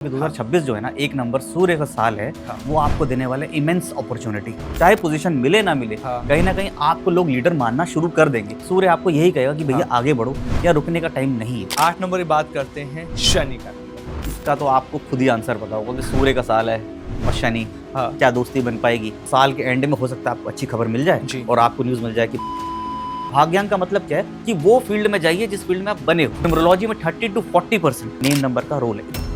2026 जो है ना, एक नंबर सूर्य का साल है। हाँ। वो आपको देने वाले इमेंस अपॉर्चुनिटी, चाहे पोजीशन मिले ना मिले, हाँ। कहीं ना कहीं आपको लोग लीडर मानना शुरू कर देंगे। सूर्य आपको यही कहेगा कि भैया आगे बढ़ो, या रुकने का टाइम नहीं है। 8 नंबर की बात करते हैं शनि का। इसका तो आपको खुद ही आंसर पता होगा कि सूर्य का साल है और शनि, हाँ। क्या दोस्ती बन पाएगी। साल के एंड में हो सकता है आपको अच्छी खबर मिल जाए जी। और आपको न्यूज मिल जाए कि भाग्यांक का मतलब क्या है कि वो फील्ड में जाइए जिस फील्ड में आप बने हो। न्यूमरोलॉजी में 30 to 40% नेम नंबर का रोल है।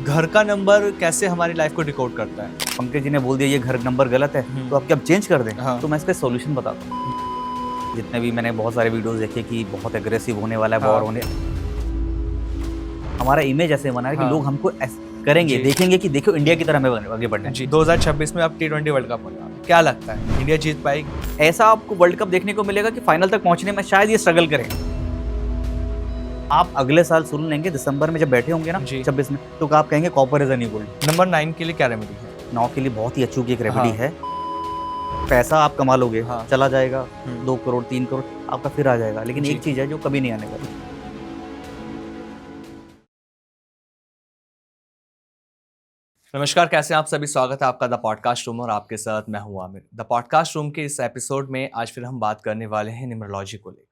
घर का नंबर कैसे हमारी लाइफ को डिकोड करता है? पंकज जी ने बोल दिया ये घर नंबर गलत है, तो आप क्या चेंज कर दें? हाँ। तो मैं इसका सॉल्यूशन बताता हूँ। जितने भी मैंने बहुत सारे वीडियोस देखे कि बहुत एग्रेसिव होने वाला है, हाँ। वॉर होने, हमारा इमेज ऐसे बना है कि हाँ। लोग हमको करेंगे, जी। देखेंगे कि देखो इंडिया की तरह हमें आगे बढ़ना है। जी, 2026 में अब T20 वर्ल्ड कप होने वाला है। क्या लगता है इंडिया जीत पाएगी? ऐसा आपको वर्ल्ड कप देखने को मिलेगा कि फाइनल तक पहुंचने में शायद ये स्ट्रगल करें। आप अगले साल सुन लेंगे दिसंबर में जब बैठे होंगे ना जी। 26 में, तो आप कहेंगे copper is a new gold. Number 9 के लिए क्या रेमेडी है? 9 के लिए बहुत ही अचूक एक रेमेडी हाँ। है। पैसा आप कमा लोगे, हाँ। चला जाएगा, हम्म। 2 करोड़ 3 करोड़ आपका फिर आ जाएगा, लेकिन जी। एक चीज है जो कभी नहीं आने वाली। नमस्कार, कैसे हैं आप सभी? स्वागत है आपका द पॉडकास्ट रूम और आपके साथ मैं हूं आमिर। द पॉडकास्ट रूम के इस एपिसोड में आज फिर हम बात करने वाले हैं न्यूमरोलॉजी को लेकर।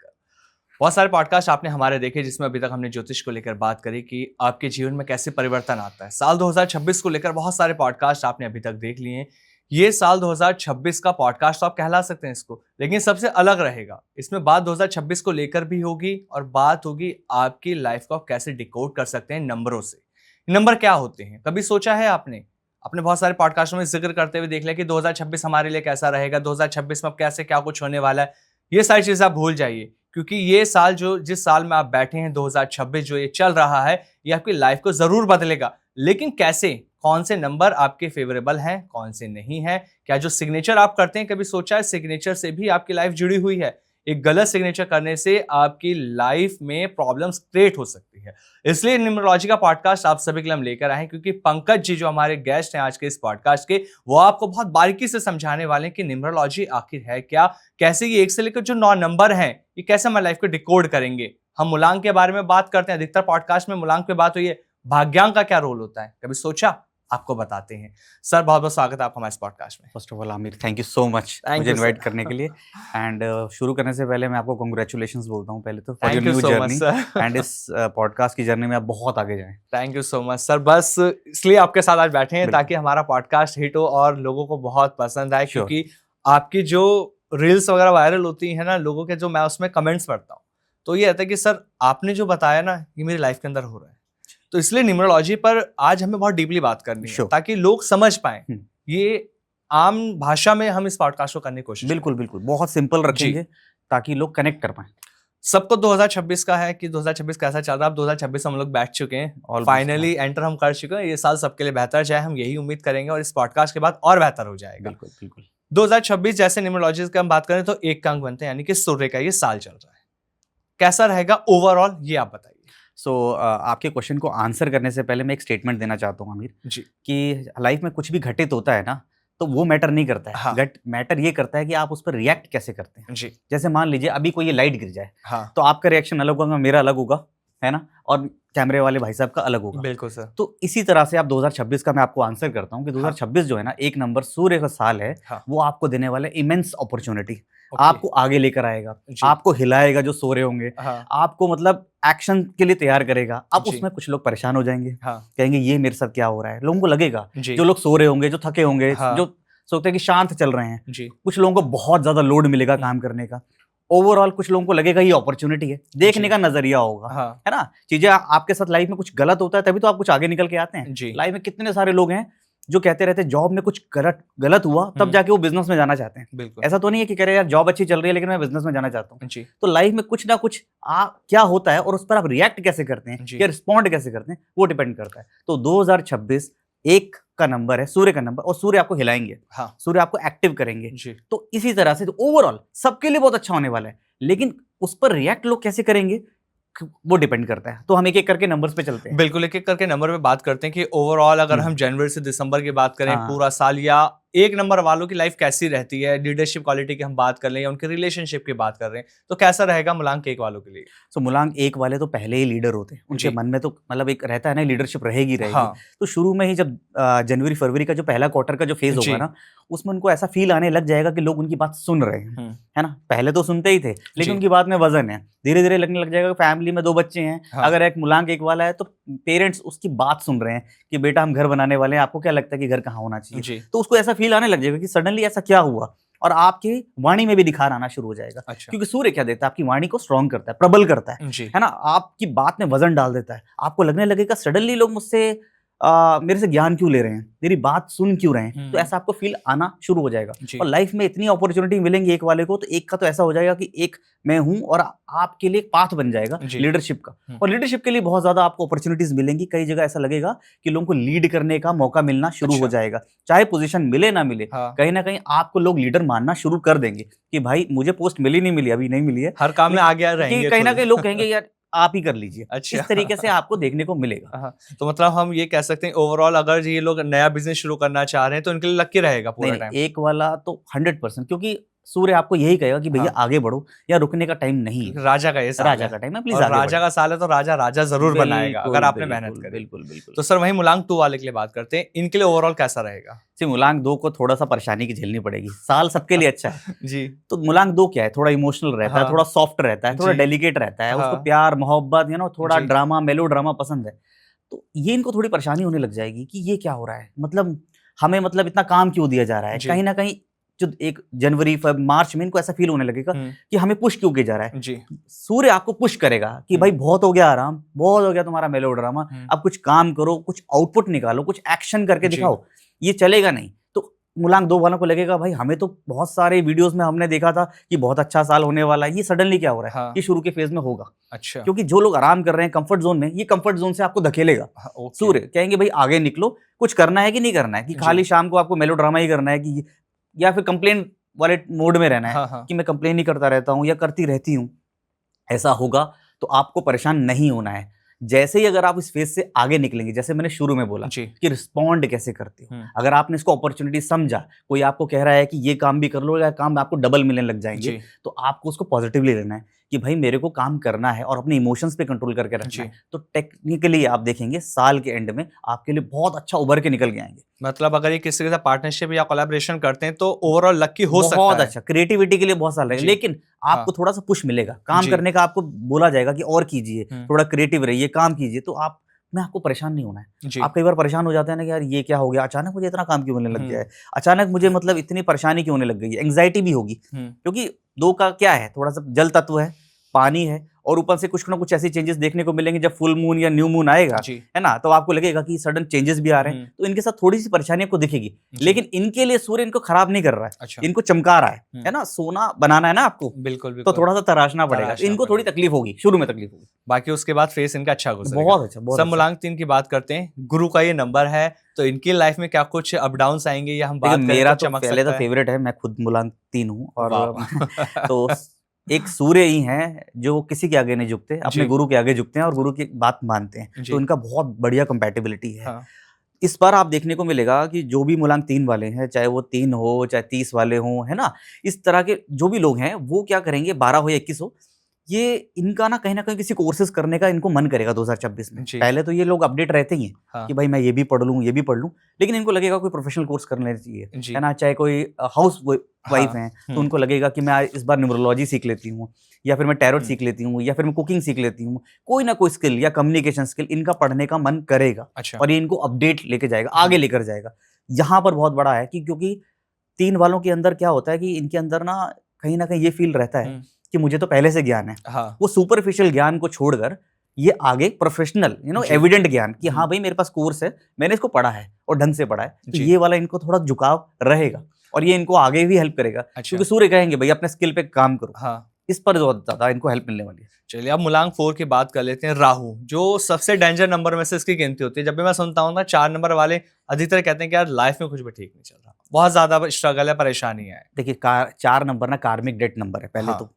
बहुत सारे पॉडकास्ट आपने हमारे देखे जिसमें अभी तक हमने ज्योतिष को लेकर बात करी कि आपके जीवन में कैसे परिवर्तन आता है। साल 2026 को लेकर बहुत सारे पॉडकास्ट आपने अभी तक देख लिए हैं। ये साल 2026 का पॉडकास्ट तो आप कहला सकते हैं इसको, लेकिन सबसे अलग रहेगा। इसमें बात 2026 को लेकर भी होगी और बात होगी आपकी लाइफ को आप कैसे डिकोड कर सकते हैं नंबरों से। नंबर क्या होते हैं, कभी सोचा है आपने? अपने बहुत सारे पॉडकास्टों में जिक्र करते हुए देख लिया कि 2026 हमारे लिए कैसा रहेगा, 2026 में अब कैसे क्या कुछ होने वाला है। ये सारी चीजें आप भूल जाइए, क्योंकि ये साल जिस साल में आप बैठे हैं 2026 जो ये चल रहा है, ये आपकी लाइफ को जरूर बदलेगा। लेकिन कैसे? कौन से नंबर आपके फेवरेबल हैं, कौन से नहीं है? क्या जो सिग्नेचर आप करते हैं, कभी सोचा है सिग्नेचर से भी आपकी लाइफ जुड़ी हुई है? एक गलत सिग्नेचर करने से आपकी लाइफ में प्रॉब्लम्स क्रिएट हो सकती है। इसलिए न्यूमरोलॉजी का पॉडकास्ट आप सभी के लिए हम लेकर आए हैं, क्योंकि पंकज जी जो हमारे गेस्ट हैं आज के इस पॉडकास्ट के, वो आपको बहुत बारीकी से समझाने वाले हैं कि न्यूमरोलॉजी आखिर है क्या, कैसे ये 1 से लेकर जो 9 नंबर हैं ये कैसे हमारी लाइफ को डिकोड करेंगे। हम मूलांक के बारे में बात करते हैं, अधिकतर पॉडकास्ट में मूलांक पे बात हुई है। भाग्यांक का क्या रोल होता है, कभी सोचा? आपको बताते हैं। सर, बहुत बहुत स्वागत है आपका हमारे इस पॉडकास्ट में। First of all Aamir, thank you so much मुझे इनवाइट करने के लिए। एंड शुरू करने से पहले मैं आपको कांग्रेचुलेशंस बोलता हूँ पहले तो for your new journey, and इस पॉडकास्ट की जर्नी में आप बहुत आगे जाएं। Thank you so much sir. बस इसलिए आपके साथ आज बैठे हैं ताकि हमारा पॉडकास्ट हिट हो और लोगों को बहुत पसंद आए, क्योंकि आपकी जो रील्स वगैरह वायरल होती है ना, लोगों के जो मैं उसमें कमेंट्स पढ़ता हूँ, तो ये आता है कि सर आपने जो बताया ना ये मेरी लाइफ के अंदर हो रहा है। तो इसलिए न्यूमरोलॉजी पर आज हमें बहुत डीपली बात करनी है ताकि लोग समझ पाएं। ये आम भाषा में हम इस पॉडकास्ट को करने की कोशिश बिल्कुल बिल्कुल बहुत सिंपल रखेंगे ताकि लोग कनेक्ट कर पाएं। सबको 2026 का है कि 2026 कैसा चल रहा है। अब 2026 हम लोग बैठ चुके हैं और फाइनली एंटर हम कर चुके हैं। ये साल सबके लिए बेहतर जाए, हम यही उम्मीद करेंगे, और इस पॉडकास्ट के बाद और बेहतर हो जाएगा। बिल्कुल बिल्कुल। 2026 जैसे न्यूमरोलॉजी का हम बात करें तो 1 का अंक बनते हैं, यानी कि सूर्य का ये साल चल रहा है। कैसा रहेगा ओवरऑल, ये आप बताइए। आपके क्वेश्चन को आंसर करने से पहले मैं एक स्टेटमेंट देना चाहता हूँ आमिर जी, कि लाइफ में कुछ भी घटित होता है ना, तो वो मैटर नहीं करता है। हाँ। मैटर ये करता है कि आप उस पर रिएक्ट कैसे करते हैं। जी, जैसे मान लीजिए अभी कोई ये लाइट गिर जाए, हाँ, तो आपका रिएक्शन अलग होगा, मेरा अलग होगा, है ना, और कैमरे वाले भाई साहब का अलग होगा। बिल्कुल सर। तो इसी तरह से आप 2026 का मैं आपको आंसर करता हूँ कि 2026 जो है ना, एक नंबर सूर्य का साल है। हाँ। वो आपको देने वाले इमेंस अपॉर्चुनिटी, ओके। आपको आगे लेकर आएगा, जी। आपको हिलाएगा जो सो रहे होंगे, हाँ, आपको मतलब एक्शन के लिए तैयार करेगा। अब जी। उसमें कुछ लोग परेशान हो जाएंगे, हाँ, कहेंगे ये मेरे साथ क्या हो रहा है। लोगों को लगेगा, जी, जो लोग सो रहे होंगे, जो थके होंगे, हाँ। जो सोचते हैं कि शांत चल रहे हैं, जी, कुछ लोगों को बहुत ज्यादा लोड मिलेगा काम करने का। ओवरऑल कुछ लोगों को लगेगा ये अपॉर्चुनिटी है, देखने जी। का नजरिया होगा, हाँ, है ना। चीजें आपके साथ लाइफ में कुछ गलत होता है तभी तो आप कुछ आगे निकल के आते हैं। जी, लाइफ में कितने सारे लोग हैं जो कहते रहते हैं जॉब में कुछ गलत हुआ तब जाके वो बिजनेस में जाना चाहते हैं। बिल्कुल। ऐसा तो नहीं है कि कह रहे यार जॉब अच्छी चल रही है लेकिन मैं बिजनेस में जाना चाहता हूँ। जी, तो लाइफ में कुछ ना कुछ क्या होता है और उस पर आप रिएक्ट कैसे करते हैं जी। या रिस्पॉन्ड कैसे करते हैं, वो डिपेंड करता है। तो 2026 1 का नंबर है, सूर्य का नंबर, और सूर्य आपको हिलाएंगे, हाँ, सूर्य आपको एक्टिव करेंगे। जी, तो इसी तरह से ओवरऑल सबके लिए बहुत अच्छा होने वाला है, लेकिन उस पर रिएक्ट लोग कैसे करेंगे वो डिपेंड करता है। तो हम एक एक करके नंबर्स पे चलते हैं। बिल्कुल एक एक करके नंबर पे बात करते हैं कि ओवरऑल अगर हम जनवरी से दिसंबर की बात करें, हाँ। पूरा साल या एक नंबर वालों की लाइफ कैसी रहती है, लीडरशिप क्वालिटी की हम बात कर लें या उनके रिलेशनशिप की बात कर रहे हैं, तो कैसा रहेगा मूलांक 1 वालों के लिए? सो मूलांक 1 वाले तो पहले ही लीडर होते हैं, उनके जी। मन में तो मतलब एक रहता है ना, लीडरशिप रहेगी रहेगी। हाँ। तो शुरू में ही जब जनवरी फरवरी का जो पहला क्वार्टर का जो फेज जी। होगा ना, उसमें उनको ऐसा फील आने लग जाएगा कि लोग उनकी बात सुन रहे हैं, है ना। पहले तो सुनते ही थे, जी। लेकिन उनकी बात में वजन है। धीरे धीरे लगने लग जाएगा, फैमिली में 2 बच्चे हैं, हाँ। अगर एक मूलांक 1 वाला है तो पेरेंट्स उसकी बात सुन रहे हैं कि बेटा हम घर बनाने वाले हैं, आपको क्या लगता है कि घर कहाँ होना चाहिए। जी। तो उसको ऐसा फील आने लग जाएगा कि सडनली ऐसा क्या हुआ, और आपकी वाणी में भी निखार आना शुरू हो जाएगा। अच्छा। क्योंकि सूर्य क्या देता है, आपकी वाणी को स्ट्रॉन्ग करता है, प्रबल करता जी। है ना, आपकी बात में वजन डाल देता है। आपको लगने लगेगा सडनली लोग मुझसे मेरे से ज्ञान क्यों ले रहे हैं, मेरी बात सुन क्यों रहे हैं। तो ऐसा आपको फील आना शुरू हो जाएगा। जी। और लाइफ में इतनी अपॉर्चुनिटी मिलेंगी एक वाले को, तो एक का तो ऐसा हो जाएगा कि एक मैं हूं, और आपके लिए एक पाथ बन जाएगा जी। लीडरशिप का। और लीडरशिप के लिए बहुत ज्यादा आपको अपॉर्चुनिटीज मिलेंगी। कई जगह ऐसा लगेगा कि लोगों को लीड करने का मौका मिलना शुरू हो अच्छा। जाएगा, चाहे पोजीशन मिले ना मिले। हाँ। कहीं ना कहीं आपको लोग लीडर मानना शुरू कर देंगे कि भाई मुझे पोस्ट मिली नहीं मिली, अभी नहीं मिली है, हर काम में आगे कि रहेंगे कहीं ना खुद। कहीं लोग कहेंगे यार आप ही कर लीजिए। अच्छा। इस तरीके से आपको देखने को मिलेगा। हाँ, तो मतलब हम ये कह सकते हैं ओवरऑल अगर ये लोग नया बिजनेस शुरू करना चाह रहे हैं तो इनके लिए लकी रहेगा पूरा नहीं टाइम। एक वाला तो 100%, क्योंकि सूर्य आपको यही कहेगा कि भैया हाँ। आगे बढ़ो, या रुकने का टाइम नहीं है। राजा का ये साल राजा है, का टाइम है, प्लीज और आगे राजा बढ़ो। का साल है तो राजा राजा जरूर बनाएगा अगर बिल्कुल आपने मेहनत बिल्कुल करी। बिल्कुल बिल्कुल। तो सर वही मूलांक 2 वाले के लिए बात करते हैं, इनके लिए ओवरऑल कैसा रहेगा? सी मूलांक 2 को थोड़ा सा परेशानी की झेलनी पड़ेगी। साल सबके लिए अच्छा है। जी। तो मूलांक 2 क्या है, थोड़ा इमोशनल रहता है, हाँ। थोड़ा सॉफ्ट रहता है, थोड़ा जी। डेलिकेट रहता है, उसको हाँ। प्यार मोहब्बत थोड़ा जी। ड्रामा मेलो ड्रामा पसंद है। तो ये इनको थोड़ी परेशानी होने लग जाएगी कि ये क्या हो रहा है, मतलब हमें मतलब इतना काम क्यों दिया जा रहा है। जी। कहीं ना कहीं जो एक जनवरी मार्च में इनको ऐसा फील होने लगेगा कि हमें पुश क्यों किया जा रहा है। जी। सूर्य आपको पुश करेगा कि भाई बहुत हो गया आराम, बहुत हो गया तुम्हारा मेलो ड्रामा, अब कुछ काम करो, कुछ आउटपुट निकालो, कुछ एक्शन करके जी। दिखाओ, ये चलेगा नहीं। तो मूलांक 2 वालों को लगेगा भाई हमें तो बहुत सारे वीडियोस में हमने देखा था कि बहुत अच्छा साल होने वाला है, ये सडनली क्या हो रहा है। हाँ। ये शुरू के फेज में होगा। अच्छा। क्योंकि जो लोग आराम कर रहे हैं कंफर्ट जोन में, ये कंफर्ट जोन से आपको धकेलेगा। हाँ, ओके। सूर्य कहेंगे भाई आगे निकलो, कुछ करना है कि नहीं करना है, कि खाली शाम को आपको मेलो ड्रामा ही करना है, कि या फिर कंप्लेन वाले मोड में रहना है। हाँ, हाँ। कि मैं कंप्लेन ही करता रहता हूँ या करती रहती हूँ। ऐसा होगा तो आपको परेशान नहीं होना है। जैसे ही अगर आप इस फेज से आगे निकलेंगे, जैसे मैंने शुरू में बोला जी। कि रिस्पॉन्ड कैसे करते हो, अगर आपने इसको अपॉर्चुनिटी समझा, कोई आपको कह रहा है कि ये काम भी कर लो या काम आपको डबल मिलने लग जाएंगे, जी। तो आपको उसको पॉजिटिवली लेना है कि भाई मेरे को काम करना है और अपने इमोशंस पे कंट्रोल करके रखना है। तो टेक्निकली आप देखेंगे साल के एंड में आपके लिए बहुत अच्छा उभर के निकल के आएंगे। मतलब अगर ये किसी के साथ पार्टनरशिप या कोलैबोरेशन करते हैं तो ओवरऑल लकी हो सकता है। बहुत अच्छा, क्रिएटिविटी के लिए बहुत साल रहेगा, लेकिन आपको थोड़ा सा पुश मिलेगा काम करने का। आपको बोला जाएगा कि और कीजिए, थोड़ा क्रिएटिव रहिए, काम कीजिए, तो आप में आपको परेशान नहीं होना है। आप कई बार परेशान हो जाते हैं ना कि यार ये क्या हो गया, अचानक मुझे इतना काम क्यों मिलने लग गया है, अचानक मुझे मतलब इतनी परेशानी क्यों होने लग गई है। एंग्जाइटी भी होगी, क्योंकि 2 का क्या है, थोड़ा सा जल तत्व है, पानी है, और ऊपर से कुछ ना कुछ ऐसी चेंजेस देखने को मिलेंगे जब फुल मून या न्यू मून आएगा, है ना, तो आपको लगेगा कि सडन चेंजेस भी आ रहे हैं। तो इनके साथ थोड़ी सी परेशानी आपको दिखेगी, लेकिन इनके लिए सूर्य इनको खराब नहीं कर रहा है। अच्छा। इनको चमका रहा है ना, सोना बनाना है ना आपको, बिल्कुल, तो थोड़ा सा तराशना पड़ेगा। इनको थोड़ी तकलीफ होगी, शुरू में तकलीफ होगी, बाकी उसके बाद फेस इनका अच्छा गुजरेगा। बहुत अच्छा। सब मूलांक 3 की बात करते हैं, गुरु का ये नंबर है, तो इनकी लाइफ में क्या कुछ अप डाउन आएंगे या हम बात करें मेरा तो तो पहले तो फेवरेट है, मैं खुद मूलांक 3 हूँ, और तो एक सूर्य ही हैं जो किसी के आगे नहीं झुकते, अपने गुरु के आगे झुकते हैं और गुरु की बात मानते हैं। तो इनका बहुत बढ़िया कंपैटिबिलिटी है। हाँ। इस बार आप देखने को मिलेगा कि जो भी मूलांक 3 वाले हैं, चाहे वो 3 हो चाहे 30 वाले हों, है ना, इस तरह के जो भी लोग हैं वो क्या करेंगे, 12 हो या 21 हो, ये इनका ना कहीं किसी कोर्सेज करने का इनको मन करेगा 2026 में। पहले तो ये लोग अपडेट रहते ही हैं। हाँ। कि भाई मैं ये भी पढ़ लूँ, ये भी पढ़ लूँ, लेकिन इनको लगेगा कोई प्रोफेशनल कोर्स कर लेना चाहिए, है ना। चाहे कोई हाउस वाइफ हैं, तो उनको लगेगा कि मैं इस बार न्यूमरोलॉजी सीख लेती हूँ, या फिर मैं टैरोट सीख लेती हूँ, या फिर मैं कुकिंग सीख लेती हूँ। कोई ना कोई स्किल या कम्युनिकेशन स्किल इनका पढ़ने का मन करेगा। अच्छा। और ये इनको अपडेट लेके जाएगा, आगे लेकर जाएगा। यहाँ पर बहुत बड़ा है कि क्योंकि 3 वालों के अंदर क्या होता है कि इनके अंदर ना कहीं ये फील रहता है कि मुझे तो पहले से ज्ञान है। हाँ। वो सुपरफिशियल ज्ञान को छोड़कर ये आगे प्रोफेशनल एविडेंट ज्ञान कि हाँ भाई मेरे पास कोर्स है, मैंने इसको पढ़ा है और ढंग से पढ़ा है, तो ये वाला इनको थोड़ा झुकाव रहेगा और ये इनको आगे भी हेल्प करेगा। अच्छा। क्योंकि सूर्य कहेंगे भाई अपने स्किल पे काम करो। हाँ। इस पर ज्यादा इनको हेल्प मिलने वाली है। चलिए अब मूलांक 4 की बात कर लेते हैं। राहु जो सबसे डेंजर नंबर में से इसकी गिनती होती है। जब भी मैं सुनता हूँ ना 4 नंबर वाले अधिकतर कहते हैं कि यार लाइफ में कुछ भी ठीक नहीं चल रहा, बहुत ज्यादा स्ट्रगल है, परेशानी है। देखिए 4 नंबर ना कार्मिक डेट नंबर है।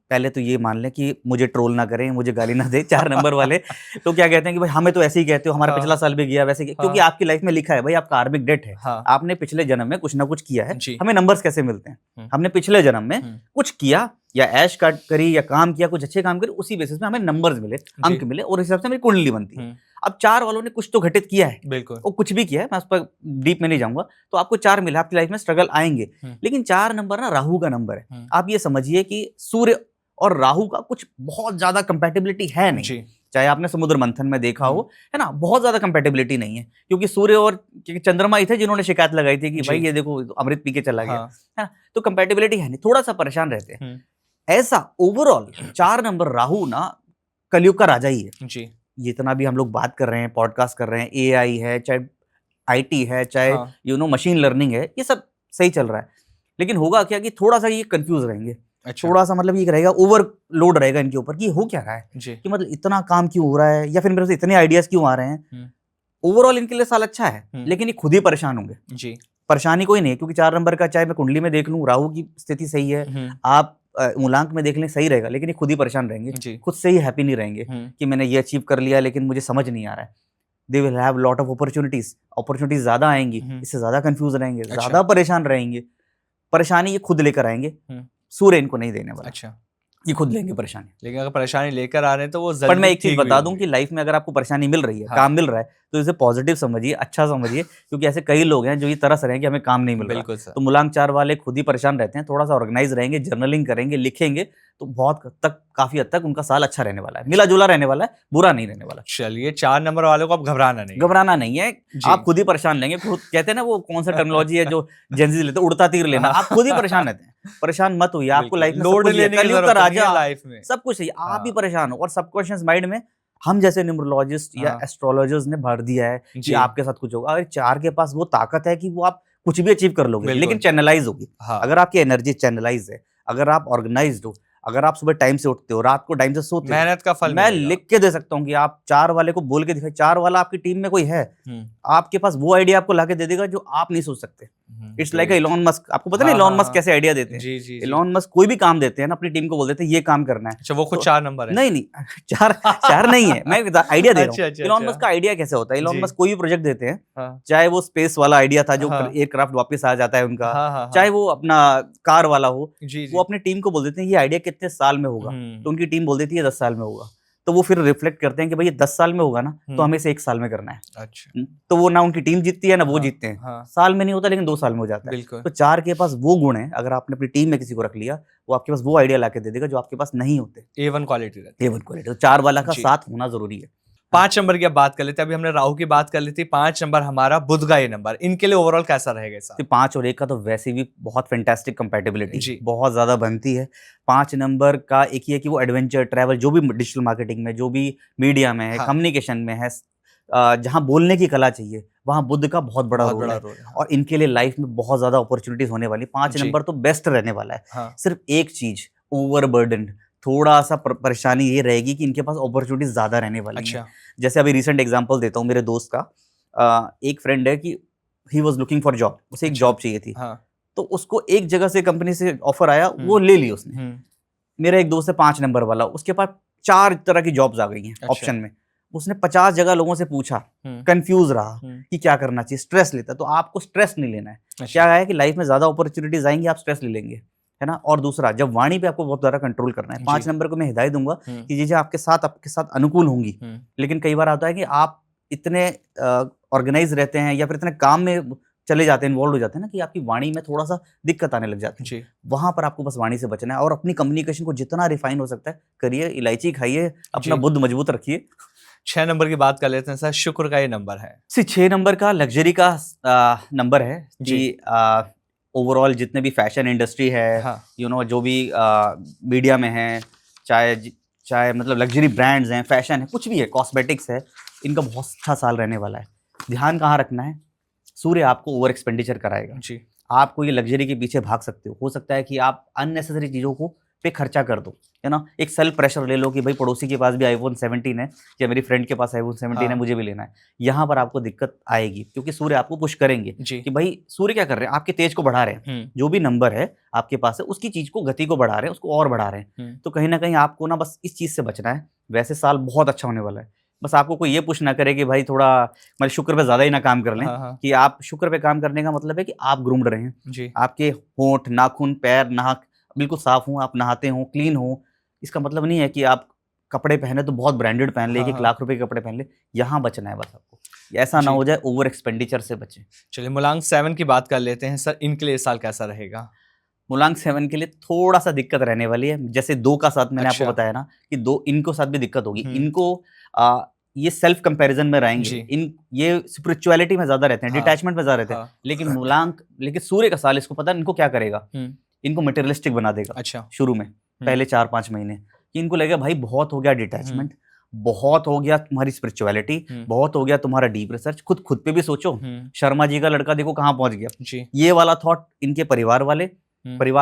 पहले तो ये मान लें कि मुझे ट्रोल ना करें, मुझे गाली ना दे 4 नंबर वाले। तो क्या कहते हैं कि भाई हमें तो ऐसे ही कहते हो, हमारा पिछला साल भी गया वैसे क्योंकि आपकी लाइफ में लिखा है भाई आप कार्मिक डेट है। आपने पिछले जन्म में कुछ ना कुछ किया है। हमें नंबर्स कैसे मिलते हैं? हमने पिछले जन्म में कुछ किया, या ऐश करी, या काम किया, कुछ अच्छे काम करे, उसी बेसिस में हमें नंबर्स मिले, अंक मिले, और इस हिसाब से हमारी कुंडली बनती है। अब 4 वालों ने कुछ तो घटित किया है, बिल्कुल, वो कुछ भी किया है, मैं उस पर डीप में नहीं जाऊंगा। तो आपको 4 मिला, आपकी लाइफ में स्ट्रगल आएंगे, लेकिन 4 नंबर ना राहु का नंबर है। आप ये समझिए कि सूर्य और राहु का कुछ बहुत ज्यादा कंपैटिबिलिटी है नहीं। चाहे आपने समुद्र मंथन में देखा हो, है ना, बहुत ज्यादा कंपैटिबिलिटी नहीं है, क्योंकि सूर्य और चंद्रमा ही थे जिन्होंने शिकायत लगाई थी कि भाई ये देखो अमृत पी के चला गया, है ना। तो कंपैटिबिलिटी है नहीं, थोड़ा सा परेशान रहते हैं। ऐसा ओवरऑल 4 नंबर राहु ना कलयुग का राजा ही है जी। जितना भी हम लोग बात कर रहे हैं, पॉडकास्ट कर रहे हैं, एआई है, चाहे आईटी है, चाहे मशीन लर्निंग है, ये सब सही चल रहा है। लेकिन होगा क्या कि थोड़ा सा ये कंफ्यूज रहेंगे। थोड़ा सा मतलब ये रहेगा, ओवरलोड रहेगा इनके ऊपर कि हो क्या रहा है कि मतलब इतना काम क्यों हो रहा है, या फिर मेरे से इतने आइडियाज क्यों आ रहे हैं। ओवरऑल इनके लिए साल अच्छा है, लेकिन ये खुद ही परेशान होंगे जी। परेशानी कोई नहीं, क्योंकि 4 नंबर का चाहे मैं कुंडली में देख लूं, राहु की स्थिति सही है, आप मूलांक में देख लें सही रहेगा, लेकिन ये खुद ही परेशान रहेंगे, खुद से ही हैप्पी नहीं रहेंगे कि मैंने ये अचीव कर लिया लेकिन मुझे समझ नहीं आ रहा है। They will have lot of opportunities ज्यादा आएंगी, इससे ज्यादा कंफ्यूज रहेंगे, ज्यादा परेशान रहेंगे। परेशानी ये खुद लेकर आएंगे, सूर्य इनको नहीं देने वाला। अच्छा, ये खुद लेंगे परेशानी। लेकिन अगर परेशानी लेकर आ रहे हैं तो वो पर मैं एक चीज बता दूं कि लाइफ में अगर आपको परेशानी मिल रही है, काम मिल रहा है, तो इसे पॉजिटिव समझिए, अच्छा समझिए, क्योंकि ऐसे कई लोग हैं जो ये तरस रहे हैं कि हमें काम नहीं मिल रहा। तो मूलांक 4 वाले खुद ही परेशान रहते हैं, थोड़ा सा ऑर्गेनाइज रहेंगे, जर्नलिंग करेंगे, लिखेंगे, तो काफी हद तक उनका साल अच्छा रहने वाला है, मिला जुला रहने वाला है, बुरा नहीं रहने वाला। चलिए 4 नंबर वालों को अब घबराना नहीं है, आप खुद ही परेशान लेंगे। कहते हैं ना वो कौन सा टर्मिनोलॉजी है जो जेंजी लेते हैं, उड़ता तीर लेना। आप खुद ही परेशान रहते हैं, परेशान मत होइए, आपको लाइफ में लोड लेने की जरूरत नहीं है लाइफ में, सब कुछ है, आप ही परेशान हो। और सबकॉन्शियस माइंड में हम जैसे न्यूमरोलॉजिस्ट या एस्ट्रोलॉजर्स ने भर दिया है कि आपके साथ कुछ होगा। अगर 4 के पास वो ताकत है कि वो आप कुछ भी अचीव कर लोगे, लेकिन चैनलाइज होगी। अगर आपकी एनर्जी चैनलाइज है, अगर आप ऑर्गेनाइज्ड हो, अगर आप सुबह टाइम से उठते हो, रात को टाइम से सोते हो, मेहनत का फल मैं लिख के दे सकता हूँ कि आप 4 वाले को बोल के दिखाए। 4 वाला आपकी टीम में कोई है, आपके पास वो आइडिया आपको लाके दे देगा जो आप नहीं सोच सकते। इट्स लाइक इलॉन मस्क, आपको पता है इलॉन मस्क कैसे आइडिया देते हैं? इलॉन मस्क कोई भी काम देते हैं ना, अपनी टीम को बोल देते हैं ये काम करना है। अच्छा, वो खुद 4 नंबर है? नहीं 4 नहीं है, मैं आइडिया दे रहा हूँ। इलॉन मस्क का आइडिया कैसे होता है? इलॉन मस्क कोई भी प्रोजेक्ट देते हैं, चाहे वो स्पेस वाला आइडिया था जो एयरक्राफ्ट वापस आ जाता है उनका, चाहे वो अपना कार वाला हो, वो अपनी टीम को बोल देते हैं ये आइडिया कितने साल में होगा, तो उनकी टीम बोल देती है 10 साल में होगा। तो वो फिर रिफ्लेक्ट करते हैं कि भाई ये 10 साल में होगा ना, तो हमें इसे 1 साल में करना है। अच्छा, तो वो ना उनकी टीम जीतती है ना वो जीतते हैं। साल में नहीं होता, लेकिन 2 साल में हो जाता है। तो 4 के पास वो गुण है, अगर आपने अपनी टीम में किसी को रख लिया, वो आपके पास वो आइडिया लाके दे देगा जो आपके पास नहीं होते। A1 क्वालिटी रहती है। A1 क्वालिटी, तो 4 वाला का साथ होना जरूरी है। 5 नंबर की अब बात कर लेते हैं। अभी हमने राहु की बात कर ली थी, 5 नंबर हमारा बुध का ये नंबर, इनके लिए ओवरऑल कैसा रहेगा? 5 और 1 का तो वैसे भी बहुत फैंटास्टिक कंपैटिबिलिटी बहुत ज्यादा बनती है। 5 नंबर का एक ही है कि वो एडवेंचर, ट्रैवल, जो भी डिजिटल मार्केटिंग में, जो भी मीडिया में है, कम्युनिकेशन में है, जहां बोलने की कला चाहिए, वहां बुध का बहुत बड़ा रोल है। और इनके लिए लाइफ में बहुत ज्यादा अपॉर्चुनिटीज होने वाली। 5 नंबर तो बेस्ट रहने वाला है। सिर्फ एक चीज, ओवरबर्डन, थोड़ा सा परेशानी ये रहेगी कि इनके पास अपॉर्चुनिटीज ज्यादा रहने वाली हैं। जैसे अभी रिसेंट एग्जांपल देता हूँ, मेरे दोस्त का एक फ्रेंड है कि he was looking for job, उसे एक जॉब चाहिए थी। तो उसको एक जगह से कंपनी से ऑफर आया, वो ले ली उसने। मेरा एक दोस्त है 5 नंबर वाला, उसके पास 4 तरह की जॉब्स आ गई हैं ऑप्शन में। उसने 50 जगह लोगों से पूछा, कंफ्यूज रहा कि क्या करना चाहिए, स्ट्रेस लेता। तो आपको स्ट्रेस नहीं लेना है। क्या है कि लाइफ में ज्यादा अपॉर्चुनिटीज आएंगी, आप स्ट्रेस ले लेंगे, है ना। और दूसरा, जब वाणी पे आपको बहुत ज्यादा कंट्रोल करना है। 5 नंबर को मैं हिदायत दूंगा कि चीजें आपके साथ अनुकूल होंगी, लेकिन कई बार आता है कि आप इतने ऑर्गेनाइज रहते हैं या फिर इतने काम में चले जाते हैं, इन्वॉल्व हो जाते हैं ना, कि आपकी वाणी में थोड़ा सा दिक्कत आने लग जाती है। वहां पर आपको बस वाणी से बचना है और अपनी कम्युनिकेशन को जितना रिफाइन हो सकता है करिए। इलायची खाइए, अपना बुद्ध मजबूत रखिए। 6 नंबर की बात कर लेते हैं सर। शुक्र का ये नंबर है। 6 नंबर का लग्जरी का नंबर है कि ओवरऑल जितने भी फैशन इंडस्ट्री है, जो भी मीडिया में है, चाहे मतलब लग्जरी ब्रांड्स हैं, फैशन है, कुछ भी है, कॉस्मेटिक्स है, इनका बहुत अच्छा साल रहने वाला है। ध्यान कहाँ रखना है? सूर्य आपको ओवर एक्सपेंडिचर कराएगा जी। आपको ये लग्जरी के पीछे भाग सकते हो सकता है कि आप अननेसेसरी चीज़ों को पे खर्चा कर दो, है ना। एक सेल्फ प्रेशर ले लो कि भाई पड़ोसी के पास भी iPhone 17 है या मेरी फ्रेंड के पास iPhone 17 है, मुझे भी लेना है। यहाँ पर आपको दिक्कत आएगी क्योंकि सूर्य आपको पुश करेंगे कि भाई सूर्य क्या कर रहे हैं, आपके तेज को बढ़ा रहे हैं, जो भी नंबर है आपके पास है उसकी चीज को, गति को बढ़ा रहे हैं, उसको और बढ़ा रहे हैं। तो कहीं ना कहीं आपको ना बस इस चीज से बचना है। वैसे साल बहुत अच्छा होने वाला है, बस आपको कोई ये पुश ना करे कि भाई थोड़ा मतलब शुक्र पे ज्यादा ही ना काम कर लें। कि आप शुक्र पे काम करने का मतलब है कि आप ग्रूम्ड रहे हैं, आपके होंठ, नाखून, पैर, नाक बिल्कुल साफ हो, आप नहाते हो, क्लीन हो। इसका मतलब नहीं है कि आप कपड़े पहने तो बहुत ब्रांडेड पहन ले, 1 लाख रुपए के कपड़े पहन ले। यहाँ बचना है बस आपको, ऐसा ना हो जाए ओवर एक्सपेंडिचर से बचे। चलिए मूलांक 7 की बात कर लेते हैं सर, इनके लिए इस साल कैसा रहेगा? मूलांक 7 के लिए थोड़ा सा दिक्कत रहने वाली है। जैसे 2 का साथ मैंने आपको बताया ना कि 2 इनको साथ भी दिक्कत होगी। इनको ये सेल्फ कंपैरिजन में रहेंगे, ये स्पिरिचुअलिटी में ज्यादा रहते हैं, डिटैचमेंट में ज्यादा रहते हैं। लेकिन मूलांक, लेकिन सूर्य का साल इसको पता है इनको क्या करेगा, इनको मटेरियलिस्टिक बना देगा। अच्छा। शुरू में पहले 4-5 महीने कि इनको लगेगा भाई बहुत हो गया डिटैचमेंट, बहुत हो गया तुम्हारी स्पिरिचुअलिटी, बहुत हो गया तुम्हारा डीप रिसर्च, खुद पे भी सोचो। शर्मा जी का लड़का देखो कहाँ पहुंच गया। ये वाला थॉट इनके परिवार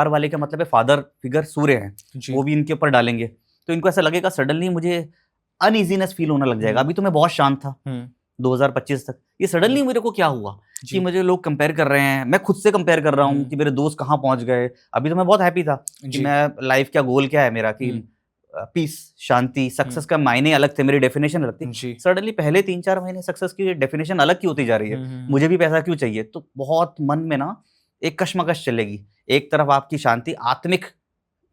वाले का मतलब है फादर फिगर सूर्य है, वो भी इनके ऊपर डालेंगे। तो इनको ऐसा लगेगा सडनली मुझे अनइजीनेस फील होने लग जाएगा। अभी तो मैं बहुत शांत था 2025 तक, ये सडनली मेरे को क्या हुआ कि मुझे लोग कंपेयर कर रहे हैं, मैं खुद से कंपेयर कर रहा हूँ कि मेरे दोस्त कहाँ पहुंच गए। अभी तो मैं बहुत हैप्पी था कि मैं लाइफ क्या गोल क्या है मेरा, कि पीस, शांति, सक्सेस का मायने अलग थे, मेरी डेफिनेशन अलग थी। सडनली पहले 3-4 महीने सक्सेस की डेफिनेशन अलग क्यों होती जा रही है, मुझे भी पैसा क्यों चाहिए। तो बहुत मन में ना एक कश्मकश चलेगी। एक तरफ आपकी शांति, आत्मिक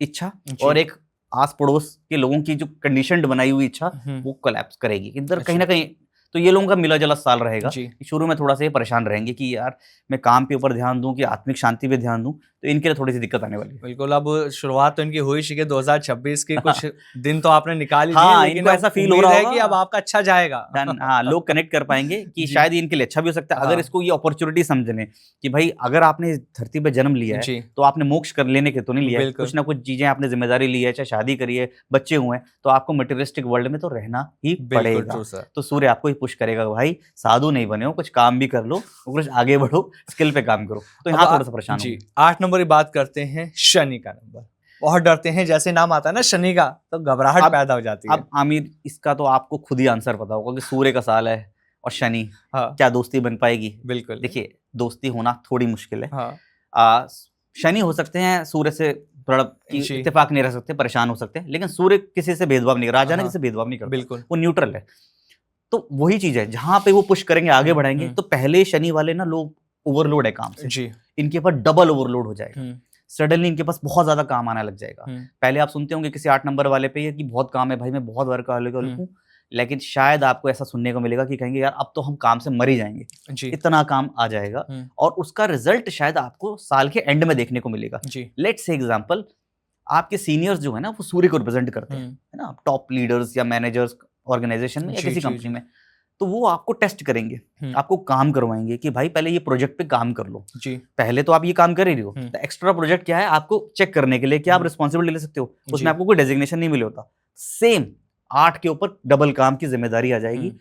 इच्छा, और एक आस पड़ोस के लोगों की जो कंडीशनड बनाई हुई इच्छा वो कोलैप्स करेगी इधर कहीं ना कहीं। तो ये लोगों का मिला जुला साल रहेगा। शुरू में थोड़ा सा ये परेशान रहेंगे कि यार मैं काम पे ऊपर ध्यान दूं कि आत्मिक शांति पे ध्यान दूं, तो इनके लिए थोड़ी सी दिक्कत आने वाली है। बिल्कुल, अब शुरुआत तो इनकी हुई है 2026 की, कुछ दिन तो आपने निकाल ही दिए। हाँ, इनको ऐसा फील हो रहा है कि अब आपका अच्छा जाएगा। हाँ, लोग कनेक्ट कर पाएंगे कि शायद इनके लिए अच्छा भी हो सकता है अगर इसको ये अपॉर्चुनिटी समझ लें कि भाई अगर आपने धरती पे जन्म लिया है तो आपने मोक्ष कर लेने के तो नहीं लिया है, कुछ ना कुछ चीजें आपने जिम्मेदारी ली है, चाहे शादी करी है, बच्चे हुए हैं, तो आपको मटेरियलिस्टिक वर्ल्ड में तो रहना ही पड़ेगा। तो सूर्य आपको ही पुश करेगा भाई साधु नहीं बने हो, कुछ काम भी कर लो, कुछ आगे बढ़ो, स्किल पे काम करो। तो यहाँ थोड़ा सा परेशान जी। 8 नंबर की बात करते हैं, शनि का नंबर। बहुत डरते हैं, जैसे नाम आता है ना शनि का तो घबराहट पैदा हो जाती है। अब आमिर, इसका तो आपको खुद ही आंसर पता होगा कि सूर्य का साल है और शनि, क्या दोस्ती बन पाएगी? बिल्कुल। देखिए दोस्ती होना थोड़ी मुश्किल है। शनि हो सकते हैं सूर्य से थोड़ा इत्तेफाक नहीं रह सकते, परेशान हो सकते हैं, लेकिन सूर्य किसी से भेदभाव नहीं, राजा ने किसी से भेदभाव नहीं करता, बिल्कुल वो न्यूट्रल है। तो वही चीज है जहां पे वो पुश करेंगे, आगे बढ़ाएंगे। तो पहले शनि वाले ना लोग ओवरलोड है काम से जी, इनके ऊपर डबल ओवरलोड हो जाएगा। सडनली इनके पास बहुत ज्यादा काम आने लग जाएगा। पहले आप सुनते होंगे किसी 8 नंबर वाले पे कि बहुत काम है भाई, मैं बहुत वर्कaholic हूं, लेकिन शायद आपको ऐसा सुनने को मिलेगा कि कहेंगे यार अब तो हम काम से मर ही जाएंगे जी, इतना काम आ जाएगा। और उसका रिजल्ट शायद आपको साल के एंड में देखने को मिलेगा। लेट्स से एग्जांपल, आपके सीनियर्स जो है ना वो सूर्य को रिप्रेजेंट करते हैं, है ना, टॉप लीडर्स या मैनेजर्स ऑर्गेनाइजेशन में या किसी कंपनी में। तो वो आपको टेस्ट करेंगे, आपको काम करवाएंगे कि भाई पहले ये प्रोजेक्ट पे काम कर लो जी, पहले तो आप ये काम कर ही रहे हो, तो एक्स्ट्रा प्रोजेक्ट क्या है आपको चेक करने के लिए कि आप रिस्पॉन्सिबिलिटी ले सकते हो, उसमें आपको कोई डेजिग्नेशन नहीं मिले होता। सेम 8 के ऊपर डबल काम की जिम्मेदारी आ जाएगी।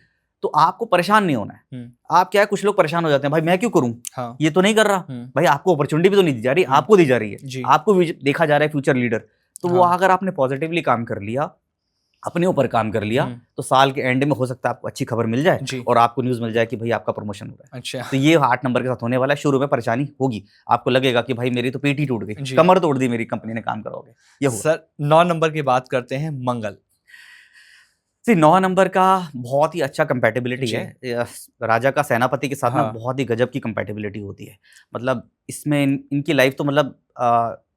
तो आपको परेशान नहीं होना है। आप क्या है, कुछ लोग परेशान हो जाते हैं, भाई मैं क्यों करूं, ये तो नहीं कर रहा। भाई आपको अपॉर्चुनिटी भी तो नहीं दी जा रही, आपको दी जा रही है, आपको देखा जा रहा है फ्यूचर लीडर। तो वो अगर आपने पॉजिटिवली काम कर लिया, अपने ऊपर काम कर लिया, तो साल के एंड में हो सकता है आपको अच्छी खबर मिल जाए और आपको न्यूज मिल जाए कि भाई आपका प्रमोशन हो रहा है। अच्छा। तो ये 8 नंबर के साथ होने वाला है। शुरू में परेशानी होगी, आपको लगेगा कि भाई मेरी तो पेट ही टूट गई, कमर तोड़ दी मेरी कंपनी ने काम करोगे, ये होगा। सर 9 नंबर की बात करते हैं, मंगल। 9 नंबर का बहुत ही अच्छा कंपैटिबिलिटी है। राजा का सेनापति के साथ में बहुत ही गजब की कंपैटिबिलिटी होती है। मतलब इसमें इनकी लाइफ तो मतलब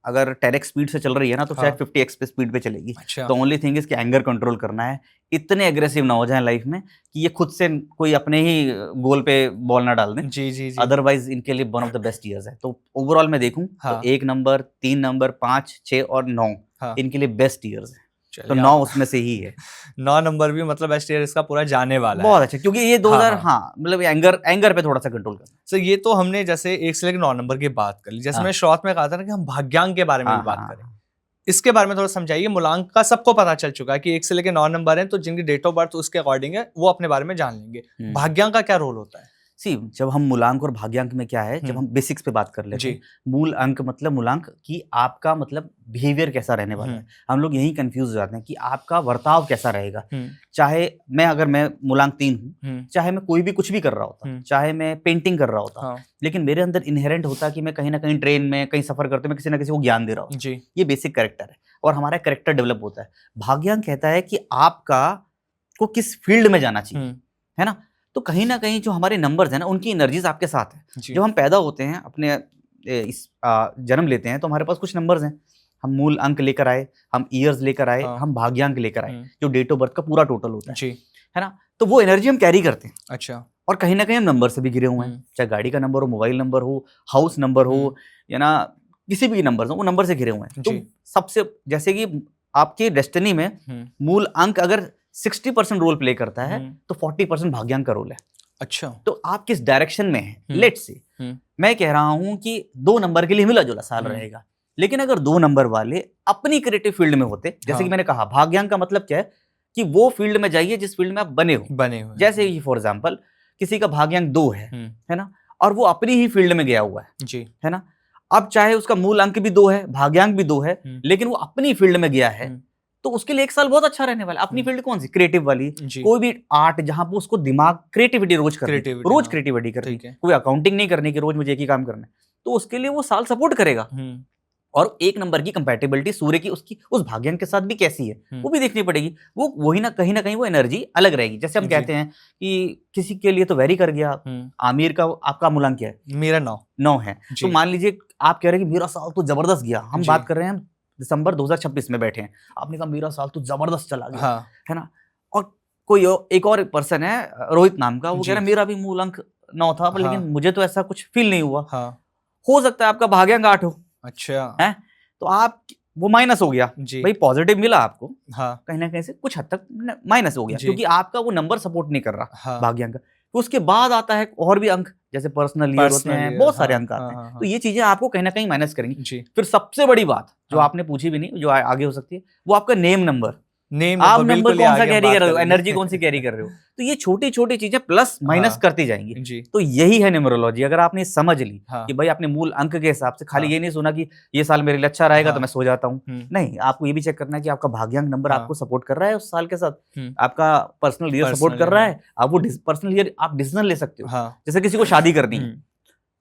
अगर 10x स्पीड से चल रही है ना तो शायद 50x पे स्पीड पे चलेगी। तो ओनली थिंग इज कि एंगर कंट्रोल करना है, इतने एग्रेसिव ना हो जाए लाइफ में कि ये खुद से कोई अपने ही गोल पे बॉल ना डाल दें। जी। अदरवाइज इनके लिए one of the best years है। तो ओवरऑल मैं देखूं तो 1 नंबर, 3 नंबर, 5, 6 और 9 इनके लिए बेस्ट ईयर्स है। तो 9 उसमें से ही है। 9 नंबर भी मतलब बेस्ट ईयर इसका पूरा जाने वाला बहुत अच्छा, क्योंकि ये 2000 मतलब एंगर पे थोड़ा सा कंट्रोल करना। सो ये तो हमने जैसे 1 से लेकर 9 नंबर की बात कर ली। जैसे मैंने शुरुआत में कहा था ना कि हम भाग्यांक के बारे में भी बात करें, इसके बारे में थोड़ा समझाइए। मूलांक का सबको पता चल चुका है कि 1 से लेकर 9 नंबर है, तो जिनकी डेट ऑफ बर्थ उसके अकॉर्डिंग है वो अपने बारे में जान लेंगे। भाग्यांक का क्या रोल होता है? सी जब हम मूलांक और भाग्यांक में क्या है, जब हम बेसिक्स पे बात कर लेते हैं, मूल अंक मतलब मूलांक कि आपका मतलब बिहेवियर कैसा रहने वाला है। हम लोग यही कंफ्यूज हो जाते हैं कि आपका वर्ताव कैसा रहेगा। चाहे अगर मैं मूलांक 3 हूँ, चाहे मैं कोई भी कुछ भी कर रहा होता, चाहे मैं पेंटिंग कर रहा होता, लेकिन मेरे अंदर इनहेरेंट होता कि मैं कहीं ना कहीं ट्रेन में कहीं सफर करते मैं किसी ना किसी को ज्ञान दे रहा हूँ। ये बेसिक कैरेक्टर है और हमारा कैरेक्टर डेवलप होता है। भाग्यांक कहता है कि आपका को किस फील्ड में जाना चाहिए, है ना। तो कहीं ना कहीं जो हमारे नंबर्स हैं ना, उनकी एनर्जीज आपके साथ है। जब हम पैदा होते हैं, अपने जन्म लेते हैं, तो हमारे पास कुछ नंबर्स हैं। हम मूल अंक लेकर आए, हम ईयर्स लेकर आए, हम भाग्यांक लेकर आए, जो डेट ऑफ बर्थ का पूरा टोटल होता है ना। तो वो एनर्जी हम कैरी करते हैं। अच्छा। और कहीं ना कहीं हम नंबर से भी घिरे हुए हैं, चाहे गाड़ी का नंबर हो, मोबाइल नंबर हो, हाउस नंबर हो, या ना किसी भी नंबर हो, वो नंबर से घिरे हुए हैं। तो सबसे जैसे कि आपकी डेस्टिनी में मूल अंक अगर 60% रोल प्ले करता है, तो 40% भाग्यांक का रोल है। अच्छा। तो आप किस डायरेक्शन में हैं, लेट्स से मैं कह रहा हूं कि 2 नंबर के लिए मिला जुला साल रहेगा, लेकिन अगर 2 नंबर वाले अपनी क्रिएटिव फील्ड में होते, जैसे कि मैंने कहा भाग्यांक का मतलब क्या है कि वो फील्ड में जाइए जिस फील्ड में आप बने हो। जैसे कि फॉर एग्जांपल किसी का भाग्यांक 2 है ना, और वो अपनी ही फील्ड में गया हुआ है ना। अब चाहे उसका मूल अंक भी 2 है, भाग्यांक भी 2 है, लेकिन वो अपनी फील्ड में गया है, तो उसके लिए 1 साल बहुत अच्छा रहने वाला है। अपनी फील्ड कौन सी, क्रिएटिव वाली, कोई भी आर्ट जहां पे उसको दिमाग क्रिएटिविटी रोज क्रिएटिविटी करनी, कोई अकाउंटिंग नहीं करनी कि रोज मुझे एक ही काम करना है, तो उसके लिए वो साल सपोर्ट करेगा। और 1 नंबर की कंपैटिबिलिटी सूर्य की उसकी उस भाग्यांक के साथ भी कैसी है, वो भी देखनी पड़ेगी। वो वही ना कहीं वो एनर्जी अलग रहेगी। जैसे हम कहते हैं कि किसी के लिए तो वेरी कर गया, आमिर का आपका मूलांक क्या है? मेरा 9 है। तो मान लीजिए आप कह रहे हैं कि मेरा साल तो जबरदस्त गया, हम बात कर रहे हैं दिसंबर 2026 में बैठे हैं, आपने कहा मेरा साल तो जबरदस्त चला गया, है ना। और कोई एक और पर्सन है रोहित नाम का, वो कह रहा है मेरा भी मूल अंक 9 था, लेकिन मुझे तो ऐसा कुछ फील नहीं हुआ। हो सकता है आपका भाग्यांक 8 हो। अच्छा है, तो आप वो माइनस हो गया भाई, पॉजिटिव मिला आपको, कहीं ना कहीं से कुछ हद तक माइनस हो गया, क्योंकि आपका वो नंबर सपोर्ट नहीं कर रहा भाग्यांक। तो उसके बाद आता है और भी अंक, जैसे पर्सनल ईयर होते हैं, बहुत सारे अंक आते हैं। तो ये चीजें आपको कहीं ना कहीं माइनस करेंगी। फिर सबसे बड़ी बात जो आपने पूछी भी नहीं, जो आगे हो सकती है, वो आपका नेम नंबर। आप नंबर कौन सा कैरी कर रहे हो, एनर्जी कौन सी कैरी कर रहे हो, तो ये छोटी छोटी चीजें प्लस माइनस करती जाएंगी। तो यही है न्यूमरोलॉजी। अगर आपने समझ ली कि भाई अपने मूल अंक के हिसाब से, खाली ये नहीं सुना कि ये साल मेरे लिए अच्छा रहेगा तो मैं सो जाता हूँ, नहीं, आपको ये भी चेक करना है कि आपका भाग्यांक नंबर आपको सपोर्ट कर रहा है उस साल के साथ, आपका पर्सनल ईयर सपोर्ट कर रहा है, आप वो पर्सनल ईयर आप डिसीजन ले सकते हो। जैसे किसी को शादी करनी है,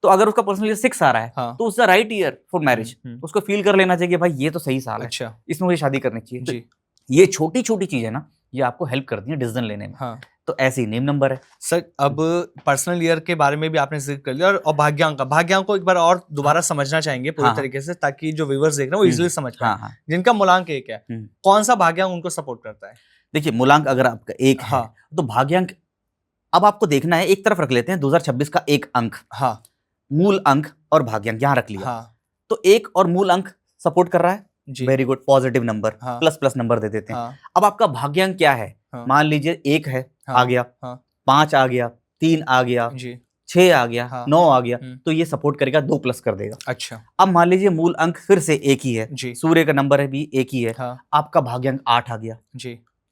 तो अगर उसका पर्सनल ईयर 6 आ रहा है, तो उसका राइट ईयर फॉर मैरिज, उसको फील कर लेना चाहिए भाई ये तो सही साल है, इसमें मुझे शादी करनी चाहिए। ये छोटी छोटी चीजें ना, ये आपको हेल्प करती हैं डिसीजन लेने में। तो ऐसे ही नेम नंबर है सर। अब पर्सनल ईयर के बारे में भी आपने जिक्र कर लिया, और भाग्यांक को एक बार और दोबारा समझना चाहेंगे पूरी तरीके से, ताकि जो व्यूअर्स देख रहे हैं वो इजीली समझ पाए। जिनका मूलांक 1 है, कौन सा भाग्यांक उनको सपोर्ट करता है? देखिए, मूलांक अगर आपका 1 है, तो भाग्यांक अब आपको देखना है, एक तरफ रख लेते हैं 2026 का 1 अंक, मूल अंक और भाग्यांक यहाँ रख लिया। तो 1 और मूल अंक सपोर्ट कर रहा है, very good, positive number, plus number दे देते हैं। अब आपका भाग्यांक क्या है, मान लीजिए 1 है, आ गया, 5 आ गया, 3 आ गया, 6 आ गया, 9 आ गया, तो ये सपोर्ट करेगा, 2 प्लस कर देगा। अच्छा, अब मान लीजिए मूल अंक फिर से 1 ही है, सूर्य का नंबर है भी 1 ही है, आपका भाग्यांक 8 आ गया,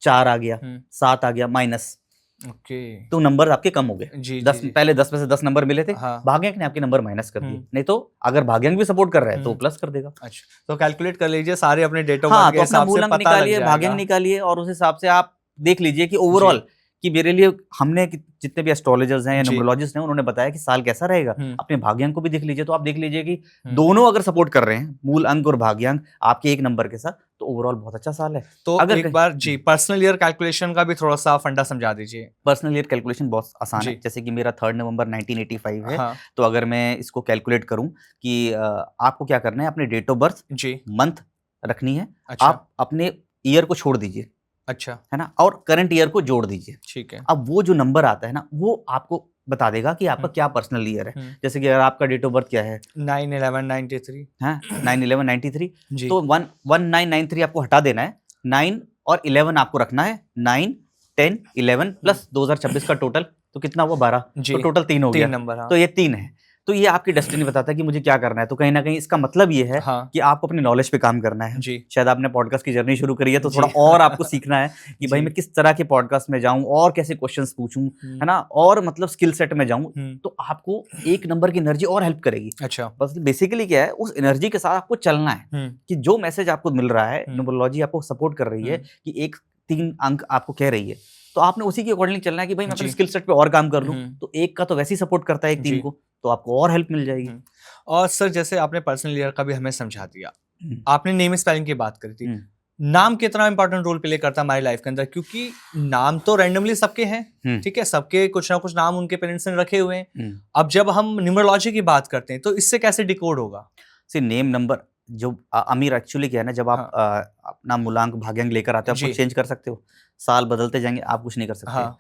4 आ गया, 7 आ गया, माइनस, तो नंबर आपके कम हो गए। 10 पहले 10 में से 10 नंबर मिले थे, भाग्यांक ने आपके नंबर माइनस कर दिए। नहीं तो अगर भाग्यांक भी सपोर्ट कर रहा है तो प्लस कर देगा। अच्छा, तो कैलकुलेट कर लीजिए सारे अपने डेट ऑफ बर्थ के हिसाब से, पता निकालिए, भाग्यांक निकालिए, और उस हिसाब से आप देख लीजिए कि ओवरऑल कि मेरे लिए, हमने जितने भी एस्ट्रोलॉजर्स हैं या न्यूमरोलॉजिस्ट हैं, उन्होंने बताया कि साल कैसा रहेगा। अपने भाग्यांक को भी देख लीजिए, तो आप देख लीजिए कि दोनों अगर सपोर्ट कर रहे हैं, मूल अंक और भाग्यांक आपके 1 नंबर के साथ, तो ओवरऑल बहुत अच्छा साल है। तो अगर एक बार पर्सनल ईयर कैलकुलेशन का भी थोड़ा सा फंडा समझा दीजिए। पर्सनल ईयर कैलकुलेशन बहुत आसान है। जैसे कि मेरा 3 नवंबर 1985 है, तो अगर मैं इसको कैलकुलेट करूं कि आपको क्या करना है, अपने डेट ऑफ बर्थ, मंथ रखनी है। आप अपने ईयर को छोड़ दीजिए, अच्छा है ना, और करंट ईयर को जोड़ दीजिए, ठीक है। अब वो जो नंबर आता है ना, वो आपको बता देगा कि आपका क्या पर्सनल ईयर है। जैसे कि अगर आपका डेट ऑफ बर्थ क्या है, 9/11/93 है, 9/11/93, तो 1993 आपको हटा देना है, 9 और 11 आपको रखना है, 9, 10, 11 प्लस 2026 का टोटल, तो कितना हुआ 12, तो टोटल 3 हो गया नंबर। तो ये 3 है। तो ये आपकी डेस्टिनी बताता है कि मुझे क्या करना है। तो कहीं ना कहीं इसका मतलब ये है हाँ, कि आपको अपनी नॉलेज पे काम करना है। जी, शायद आपने पॉडकास्ट की जर्नी शुरू करी है तो जी। थोड़ा और आपको सीखना है कि भाई जी। मैं किस तरह के पॉडकास्ट में जाऊं और कैसे क्वेश्चंस पूछूं, हुँ, है ना, और मतलब स्किल सेट में जाऊं। हुँ, तो आपको एक नंबर की एनर्जी और हेल्प करेगी। अच्छा। बस बेसिकली क्या है, उस एनर्जी के साथ आपको चलना है हुँ, कि जो मैसेज आपको मिल रहा है, हुँ, न्यूमरोलॉजी आपको सपोर्ट कर रही है हुँ, कि एक 3 अंक आपको कह रही है, तो आपने उसी के अकॉर्डिंगली चलना है कि भाई मैं अपने जी, स्किल सेट पे और काम कर लूं। हुँ, तो एक का तो वैसे ही सपोर्ट करता है एक 3 जी, को, तो आपको और हेल्प मिल जाएगी। हुँ। और सर जैसे आपने पर्सनल ईयर का भी हमें समझा दिया। हुँ, आपने नेम स्पेलिंग की बात करी थी। हुँ, नाम कितना इंपॉर्टेंट रोल प्ले करता है हमारी लाइफ के अंदर? क्योंकि नाम तो रैंडमली सबके हैं, हुँ, ठीक है? सबके कुछ ना कुछ नाम उनके पेरेंट्स ने रखे हुए हैं। हुँ। अब जब हम न्यूमरोलॉजी की बात करते हैं, तो इससे कैसे डिकोड होगा? सी नेम नंबर जो अमीर एक्चुअली क्या है ना, जब आप हाँ, अपना मूलांक भाग्यांक लेकर आते हो, आप जी, कुछ चेंज कर सकते हो। साल बदलते जाएँगे, आप कुछ नहीं कर सकते। हाँ,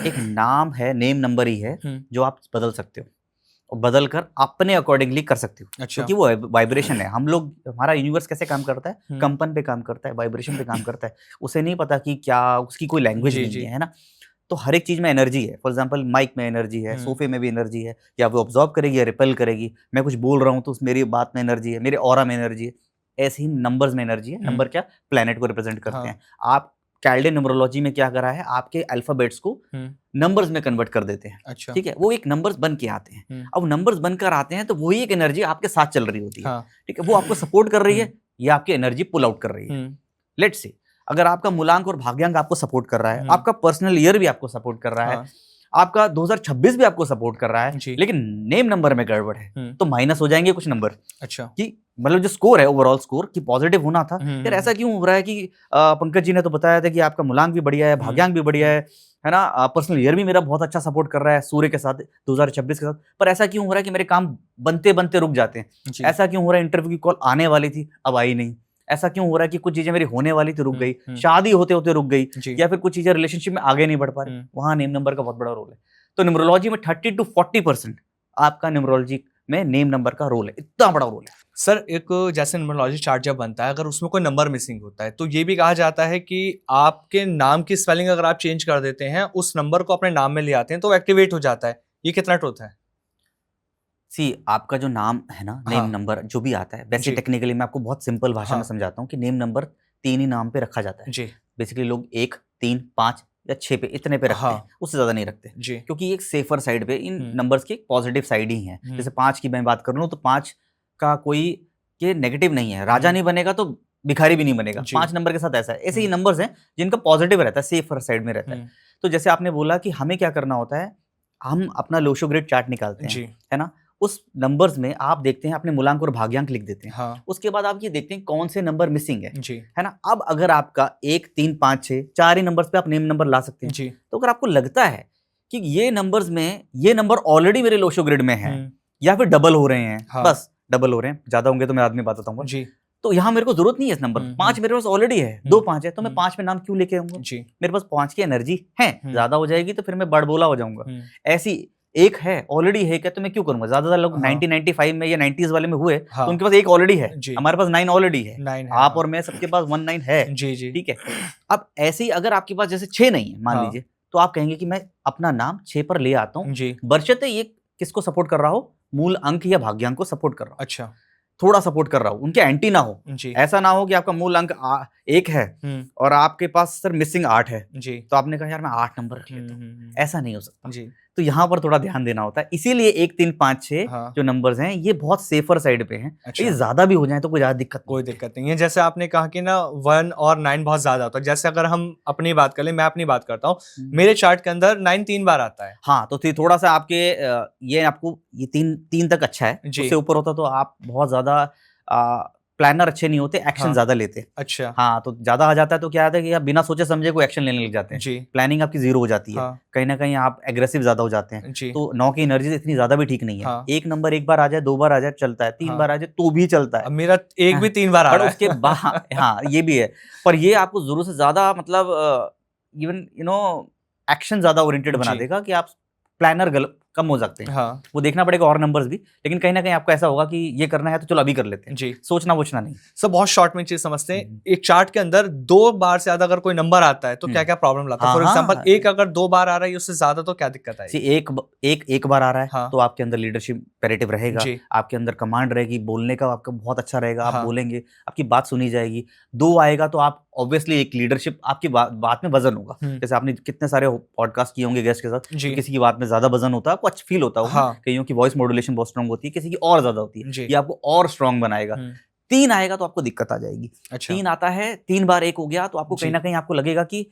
एक नाम है, नेम नंबर ही है, हुँ, जो आप बदल सकते हो और बदल कर अपने अकॉर्डिंगली कर सकते हो। अच्छा, क्योंकि वो वाइब्रेशन है। हम लोग, हमारा यूनिवर्स कैसे काम करता है? हुँ, कंपन पे काम करता है, वाइब्रेशन पे काम करता है। उसे नहीं पता कि क्या उसकी कोई लैंग्वेज जी, नहीं जी, है, है ना? तो हर एक चीज़ में एनर्जी है। फॉर एग्ज़ाम्पल माइक में एनर्जी है, हुँ, सोफ़े में भी एनर्जी है, या वो ऑब्ज़ॉर्ब करेगी या रिपेल करेगी। मैं कुछ बोल रहा हूँ तो उस मेरी बात में एनर्जी है, मेरे ऑरा में एनर्जी है। ऐसे ही नंबर्स में एनर्जी है। हुँ, नंबर क्या? प्लैनेट को रिप्रेज़ेंट करते हाँ, हैं। आप कैल्डे न्यूमरोलॉजी में क्या करा है, आपके अल्फ़ाबेट्स को हुँ, नंबर्स में कन्वर्ट कर देते हैं। अच्छा, ठीक है? वो एक नंबर्स बन के आते हैं। हुँ, अब नंबर्स बनकर आते हैं तो वही एक एनर्जी आपके साथ चल रही होती है। हाँ, ठीक है? वो आपको सपोर्ट कर रही हुँ, है या आपकी एनर्जी पुल आउट कर रही है। हुँ, लेट्स से अगर आपका मूलांक और भाग्यांक आपको सपोर्ट कर रहा है, हुँ, आपका पर्सनल ईयर भी आपको सपोर्ट कर रहा है, हाँ, आपका 2026 भी आपको सपोर्ट कर रहा है, जी, लेकिन नेम नंबर में गड़बड़ है, हुँ, तो माइनस हो जाएँगे कुछ नंबर अच्छा, कि मतलब जो स्कोर है, ओवरऑल स्कोर कि पॉजिटिव होना था, हुँ, यार हुँ, ऐसा क्यों हो रहा है कि पंकज जी ने तो बताया था कि आपका मूलांक भी बढ़िया है, हुँ, भाग्यांक भी बढ़िया हुँ, है ना? पर्सनल ईयर भी मेरा बहुत अच्छा सपोर्ट कर रहा है सूर्य के साथ, 2026 के साथ, पर ऐसा क्यों हो रहा है कि मेरे काम बनते-बनते रुक जाते हैं? जी, ऐसा क्यों हो रहा है इंटरव्यू की कॉल आने वाली थी, अब आई नहीं? ऐसा क्यों हो रहा है कि कुछ चीज़ें मेरी होने वाली थी, रुक हुँ, गई, हुँ, शादी होते-होते रुक गई, जी, या फिर कुछ चीज़ें रिलेशनशिप में आगे नहीं बढ़ पा रही? हुँ। वहाँ नेम नंबर का बहुत बड़ा रोल है। तो न्यूमरोलॉजी में 30 टू 40% आपका न्यूमरोलॉजी में नेम नंबर का रोल है, इतना बड़ा रोल है। सर एक जैसे न्यूमरोलॉजी चार्ट जब बनता है, अगर उसमें कोई नंबर मिसिंग होता है, तो ये भी कहा जाता है कि आपके नाम की स्पेलिंग अगर आप चेंज कर देते हैं, उस नंबर को अपने नाम में ले आते हैं, तो वो एक्टिवेट हो जाता है। ये कितना ट्रुथ है? सी आपका जो नाम है ना, नेम हाँ, नंबर जो भी आता है, वैसे जी, टेक्निकली मैं आपको बहुत सिंपल भाषा में हाँ, समझाता हूँ कि नेम नंबर 3 ही नाम पे रखा जाता है। जी, बेसिकली लोग 1, 3, 5 या 6 पे, इतने पे रखते हैं, हाँ, उससे ज़्यादा नहीं रखते। जी, क्योंकि एक सेफर साइड पे इन हुँ, नंबर्स की एक पॉजिटिव साइड ही है। हुँ, जैसे 5 की मैं बात कर लूँ तो 5 का कोई ये नेगेटिव नहीं है, राजा हुँ, नहीं बनेगा तो भिखारी भी नहीं बनेगा। जी, 5 नंबर के साथ ऐसा है। ऐसे ही हुँ, नंबर्स हैं जिनका पॉजिटिव रहता है, सेफर साइड में रहता है। हुँ, तो जैसे आपने बोला कि हमें क्या करना होता है, हम अपना लोशो ग्रिड चार्ट निकालते हैं, जी, है ना? उस नंबर्स में आप देखते हैं, अपने मूलांक और भाग्यांक लिख देते हैं। हाँ, उसके बाद आप ये देखते हैं कौन से नंबर मिसिंग जी, है ना? अब अगर आपका 1, 3, 5, 6 4 ही नंबर्स पे आप नेम नंबर ला सकते हैं। जी, तो अगर आपको लगता है कि ये नंबर्स में ये नंबर ऑलरेडी मेरे लोशो ग्रिड में है हुँ, या फिर डबल हो रहे हैं, हाँ, बस डबल हो रहे हैं, ज़्यादा होंगे तो मैं बाद में बात बताऊँगा। जी, तो यहाँ मेरे को ज़रूरत नहीं है इस नंबर हुँ, 5 हुँ, मेरे पास ऑलरेडी है, हुँ, 2 5 है, तो मैं हुँ, 5 में नाम क्यों लेके आऊँगा? जी, मेरे पास 5 की एनर्जी है, हुँ, ज़्यादा हो जाएगी तो फिर मैं बड़बोला हो जाऊँगा। हुँ, ऐसी एक है, ऑलरेडी है क्या, तो मैं क्यों करूँगा? ज़्यादा लोग हाँ, 1995 में या 90s वाले में हुए, तो हाँ, उनके पास 1 ऑलरेडी है, जी, हमारे पास 9 ऑलरेडी है। 9 है, आप हाँ, और मैं सबके पास 19 है, जी, जी, ठीक है? अब ऐसे ही अगर आपके पास जैसे 6 नहीं है मान हाँ, लीजिए, तो आप कहेंगे कि मैं अपना नाम 6 पर ले आता हूँ, जी, बशर्ते ये किसको सपोर्ट कर रहा हो? मूल अंक या भाग्यांक को सपोर्ट कर रहा हो। अच्छा, थोड़ा सपोर्ट कर रहा हो, उनके एंटी ना हो। जी, ऐसा ना हो कि आपका मूल अंक 1 है हुँ, और आपके पास सर मिसिंग 8 है, जी, तो आपने कहा यार मैं 8 नंबर रख हुँ, लेता हूँ, हुँ, हुँ, ऐसा नहीं हो सकता। जी, तो यहाँ पर थोड़ा ध्यान देना होता है, इसीलिए 1, 3, 5, 6 हाँ, जो नंबर्स हैं, ये बहुत सेफर साइड पे हैं। ये अच्छा। ज़्यादा भी हो जाएँ तो कोई ज़्यादा दिक्कत नहीं कोई है। दिक्कत नहीं है। जैसे आपने कहा कि ना 1 और 9 बहुत ज़्यादा होता है। जैसे अगर हम अपनी बात कर लें, मैं अपनी बात करता हूँ। हुँ। मेरे चार्ट के अंदर 9 3 बार आता है। हाँ, तो फिर थोड़ा-सा आपके ये आपको ये 3 तक अच्छा है, जी, उससे ऊपर होता तो आप बहुत ज़्यादा प्लानर अच्छे नहीं होते, एक्शन हाँ, ज़्यादा लेते। अच्छा, हाँ, तो ज़्यादा आ जाता है तो क्या होता है कि आप बिना सोचे-समझे कोई एक्शन लेने लग जाते हैं। जी, प्लानिंग आपकी ज़ीरो हो जाती है। हाँ, कहीं न कहीं आप एग्रेसिव ज़्यादा हो जाते हैं। जी, तो 9 की एनर्जी इतनी ज़्यादा भी ठीक नहीं है। हाँ, 1 नंबर 1 बार आ जाए, 2 बार आ जाए चलता है, 3 हाँ। बार आ जाए तो भी चलता अब है। मेरा 1 भी हाँ, 3 बार आ बट रहा उसके है। बा हाँ, ये भी है। पर ये आपको ज़रूरत से ज़्यादा मतलब इवन एक्शन ज़्यादा ओरिएंटेड बना जी, देगा कि आप प्लानर कम हो सकते हैं। हाँ वो देखना पड़ेगा और नंबर्स भी, लेकिन कहीं ना कहीं आपको ऐसा होगा कि ये करना है तो चलो अभी कर लेते हैं, जी। सोचना वोचना नहीं। सब बहुत शॉर्ट में चीज समझते हैं। एक चार्ट के अंदर 2 बार से ज्यादा अगर कोई नंबर आता है तो क्या क्या प्रॉब्लम लाता है? फॉर एग्जांपल एक अगर 2 बार आ रहा है उससे ज्यादा तो क्या दिक्कत आएगी? एक बार आ रहा है हाँ। तो आपके अंदर लीडरशिप इम्पेरेटिव रहेगा, जी। आपके अंदर कमांड रहेगी, बोलने का आपका बहुत अच्छा रहेगा, आप हाँ। बोलेंगे, आपकी बात सुनी जाएगी। 2 आएगा तो आप ऑब्वियसली एक लीडरशिप, आपकी बात में वजन होगा। जैसे आपने कितने सारे पॉडकास्ट किए होंगे गेस्ट के साथ, तो किसी की बात में ज्यादा वजन होता है, आपको अच्छा फील होता होगा। कईयों की वॉइस मॉड्यूलेशन बहुत स्ट्रांग होती है, किसी की और ज्यादा होती है, ये आपको और स्ट्रांग बनाएगा। 3 आएगा तो आपको दिक्कत आ जाएगी। 3 आता है, 3 बार 1 हो गया तो आपको कहीं ना कहीं आपको लगेगा कि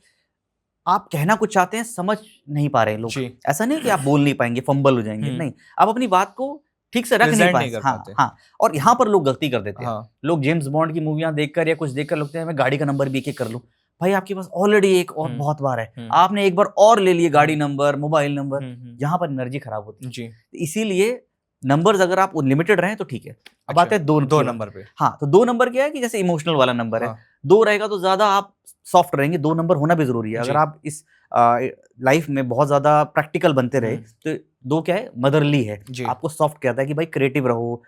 आप कहना कुछ चाहते हैं, समझ नहीं पा रहे लोग। ऐसा नहीं कि आप बोल नहीं पाएंगे, फंबल हो जाएंगे, नहीं, आप अपनी बात को ठीक से रख नहीं पाते। हाँ, और यहाँ पर लोग गलती कर देते हैं। लोग जेम्स बॉन्ड की मूवियां देखकर या कुछ देखकर लगते हैं मैं गाड़ी का नंबर भी एक कर लूं। भाई आपके पास ऑलरेडी एक और बहुत बार है, आपने एक बार और ले लिए गाड़ी नंबर, मोबाइल नंबर, यहाँ पर एनर्जी खराब होती है। इसीलिए नंबर्स अगर आप लिमिटेड रहे तो ठीक है। अब आते हैं 2 नंबर पे। हाँ, तो 2 नंबर क्या है कि जैसे इमोशनल वाला नंबर है, 2 रहेगा तो ज्यादा आप सॉफ्ट रहेंगे। 2 नंबर होना भी जरूरी है। अगर आप इस लाइफ में बहुत ज्यादा प्रैक्टिकल बनते रहे तो 2 क्या है, मदरली है, आपको सॉफ्ट कहता है कि भाई क्रिएटिव रहो,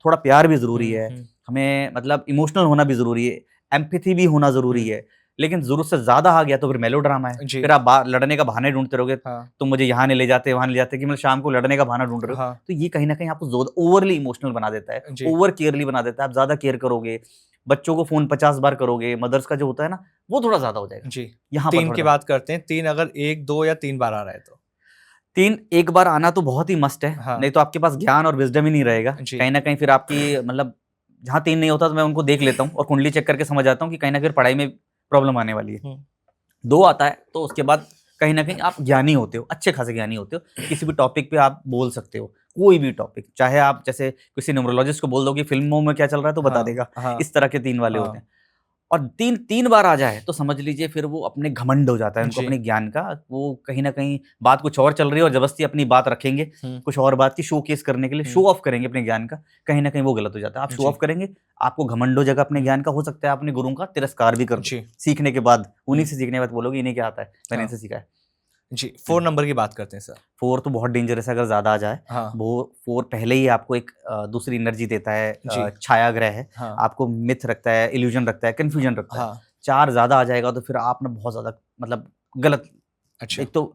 थोड़ा प्यार भी जरूरी है, हमें मतलब इमोशनल होना भी जरूरी है, एम्पैथी भी होना जरूरी है। लेकिन जरूरत से ज्यादा आ गया तो फिर मेलोड्रामा है, फिर आप लड़ने का बहाने ढूंढते रहोगे। तो मुझे यहाँ नहीं ले जाते, वहां ले जाते, कि मतलब शाम को लड़ने का बहाना ढूंढ रहे हो। तो ये कहीं ना कहीं आपको ओवरली इमोशनल बना देता है, ओवर केयरली बना देता है। आप ज्यादा केयर करोगे, बच्चों को फोन 50 बार करोगे, मदर्स का जो होता है ना वो थोड़ा ज्यादा हो जाएगा जी। यहाँ 3 की बात करते हैं। 3 अगर 1, 2 या 3 बार आ रहा है तो 3 एक बार आना तो बहुत ही मस्ट है। नहीं तो आपके पास ज्ञान और विजडम ही नहीं रहेगा कहीं ना कहीं। फिर आपकी मतलब जहाँ 3 नहीं होता तो मैं उनको देख लेता हूँ और कुंडली चेक करके समझ आता हूँ कि कहीं ना कहीं पढ़ाई में प्रॉब्लम आने वाली है। 2 आता है तो उसके बाद कहीं ना कहीं आप ज्ञानी होते हो, अच्छे खासे ज्ञानी होते हो, किसी भी टॉपिक पे आप बोल सकते हो, कोई भी टॉपिक। चाहे आप जैसे किसी न्यूमरोलॉजिस्ट को बोल दो कि फिल्मों में क्या चल रहा है तो बता देगा। इस तरह के 3 वाले होते हैं। और 3 बार आ जाए तो समझ लीजिए फिर वो अपने घमंड हो जाता है उनको अपने ज्ञान का। वो कहीं ना कहीं बात कुछ और चल रही है और जबरदस्ती अपनी बात रखेंगे कुछ और बात की, शो केस करने के लिए, शो ऑफ करेंगे अपने ज्ञान का। कहीं ना कहीं वो गलत हो जाता है। आप शो ऑफ करेंगे, आपको घमंड हो जाएगा अपने ज्ञान का। हो सकता है अपने गुरुओं का तिरस्कार भी कर दो सीखने के बाद। उन्हीं से सीखने के बाद बोलोगे इन्हें क्या आता है, मैंने इनसे सीखा है जी। 4 नंबर की बात करते हैं सर। 4 तो बहुत डेंजरस है अगर ज्यादा आ जाए। वो 4 पहले ही आपको एक दूसरी एनर्जी देता है, छाया ग्रह है, आपको मिथ रखता है, इल्यूजन रखता है, कंफ्यूजन रखता है। 4 ज्यादा आ जाएगा तो फिर आप ना बहुत ज्यादा मतलब गलत। एक तो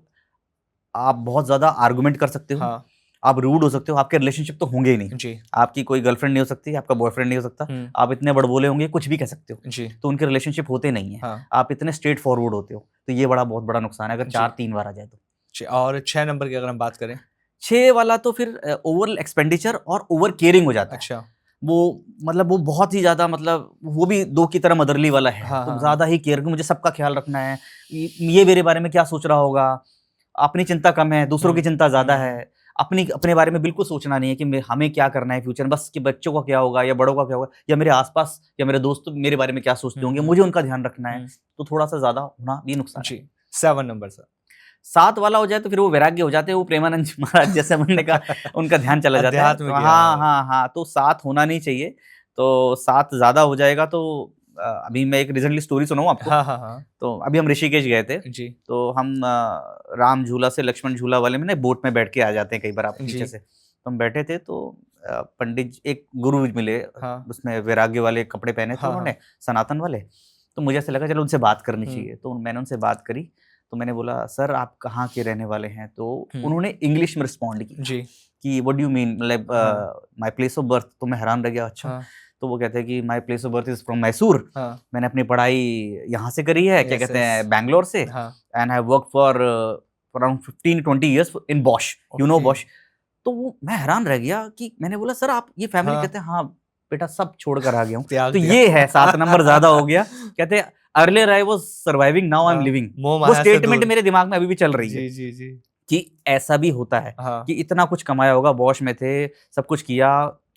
आप बहुत ज्यादा आर्गुमेंट कर सकते हो, आप रूड हो सकते हो, आपके रिलेशनशिप तो होंगे ही नहीं। आपकी कोई गर्लफ्रेंड नहीं हो सकती, आपका बॉयफ्रेंड नहीं हो सकता, आप इतने बड़बोले होंगे, कुछ भी कह सकते हो, तो उनके रिलेशनशिप होते नहीं है। आप इतने स्ट्रेट फॉरवर्ड होते हो, तो ये बहुत बड़ा नुकसान है अगर 4 3 बार आ जाए तो। और 6 नंबर की अगर हम बात करें, 6 वाला तो फिर ओवर एक्सपेंडिचर और ओवर केयरिंग हो जाता है। वो मतलब वो बहुत ही ज्यादा मतलब वो भी 2 की तरह मदरली वाला है। तो ज्यादा ही केयर, मुझे सबका ख्याल रखना है, ये मेरे बारे में क्या सोच रहा होगा, अपनी चिंता कम है, दूसरों की चिंता ज्यादा है। अपने बारे में बिल्कुल सोचना नहीं है कि हमें क्या करना है फ्यूचर, बस कि बच्चों का क्या होगा या बड़ों का क्या होगा या मेरे आसपास या मेरे दोस्त मेरे बारे में क्या सोचते होंगे, मुझे उनका ध्यान रखना है। तो थोड़ा सा ज्यादा होना भी नुकसान है। 7 नंबर सर। 7 वाला हो जाए तो फिर वो वैराग्य हो जाते हैं, वो प्रेमानंद महाराज जैसे बनने का उनका ध्यान चला जाता है। तो हाँ, तो 7 होना नहीं चाहिए। तो 7 ज्यादा हो जाएगा तो अभी मैं एक रिसेंटली स्टोरी सुनाऊं आपको। तो अभी हम ऋषिकेश गए थे जी। तो हम राम झूला से लक्ष्मण झूला वाले में ना बोट में बैठ के आ जाते हैं कई बार आप नीचे से। तो हम बैठे थे तो पंडित एक गुरु मिले, उसमें वैराग्य वाले कपड़े पहने थे उन्होंने, सनातन वाले। तो मुझे ऐसा लगा चलो उनसे बात करनी चाहिए। तो मैंने उनसे बात करी। तो मैंने बोला सर आप कहाँ के रहने वाले हैं? तो उन्होंने इंग्लिश में रिस्पॉन्ड की जी कि व्हाट डू यू मीन, मतलब माय प्लेस ऑफ बर्थ। तो मैं हैरान रह गया। अच्छा। तो वो कहते हैं कि my place of birth is from Mysore. मैंने अपनी पढ़ाई यहाँ से करी है, क्या कहते हैं, बैंगलोर से, and I work for around 15-20 years in Bosch, you know Bosch. तो वो मैं हैरान रह गया कि मैंने बोला सर आप ये फैमिली? कहते हैं हाँ बेटा सब छोड़कर आ गया हूँ। तो ये है 7 नंबर ज्यादा हो गया। कहते हैं earlier I was surviving, now I am living. वो स्टेटमेंट मेरे दिमाग में अभी भी चल रही है जी जी कि ऐसा भी होता है कि इतना कुछ कमाया होगा, बॉश में थे, सब कुछ किया,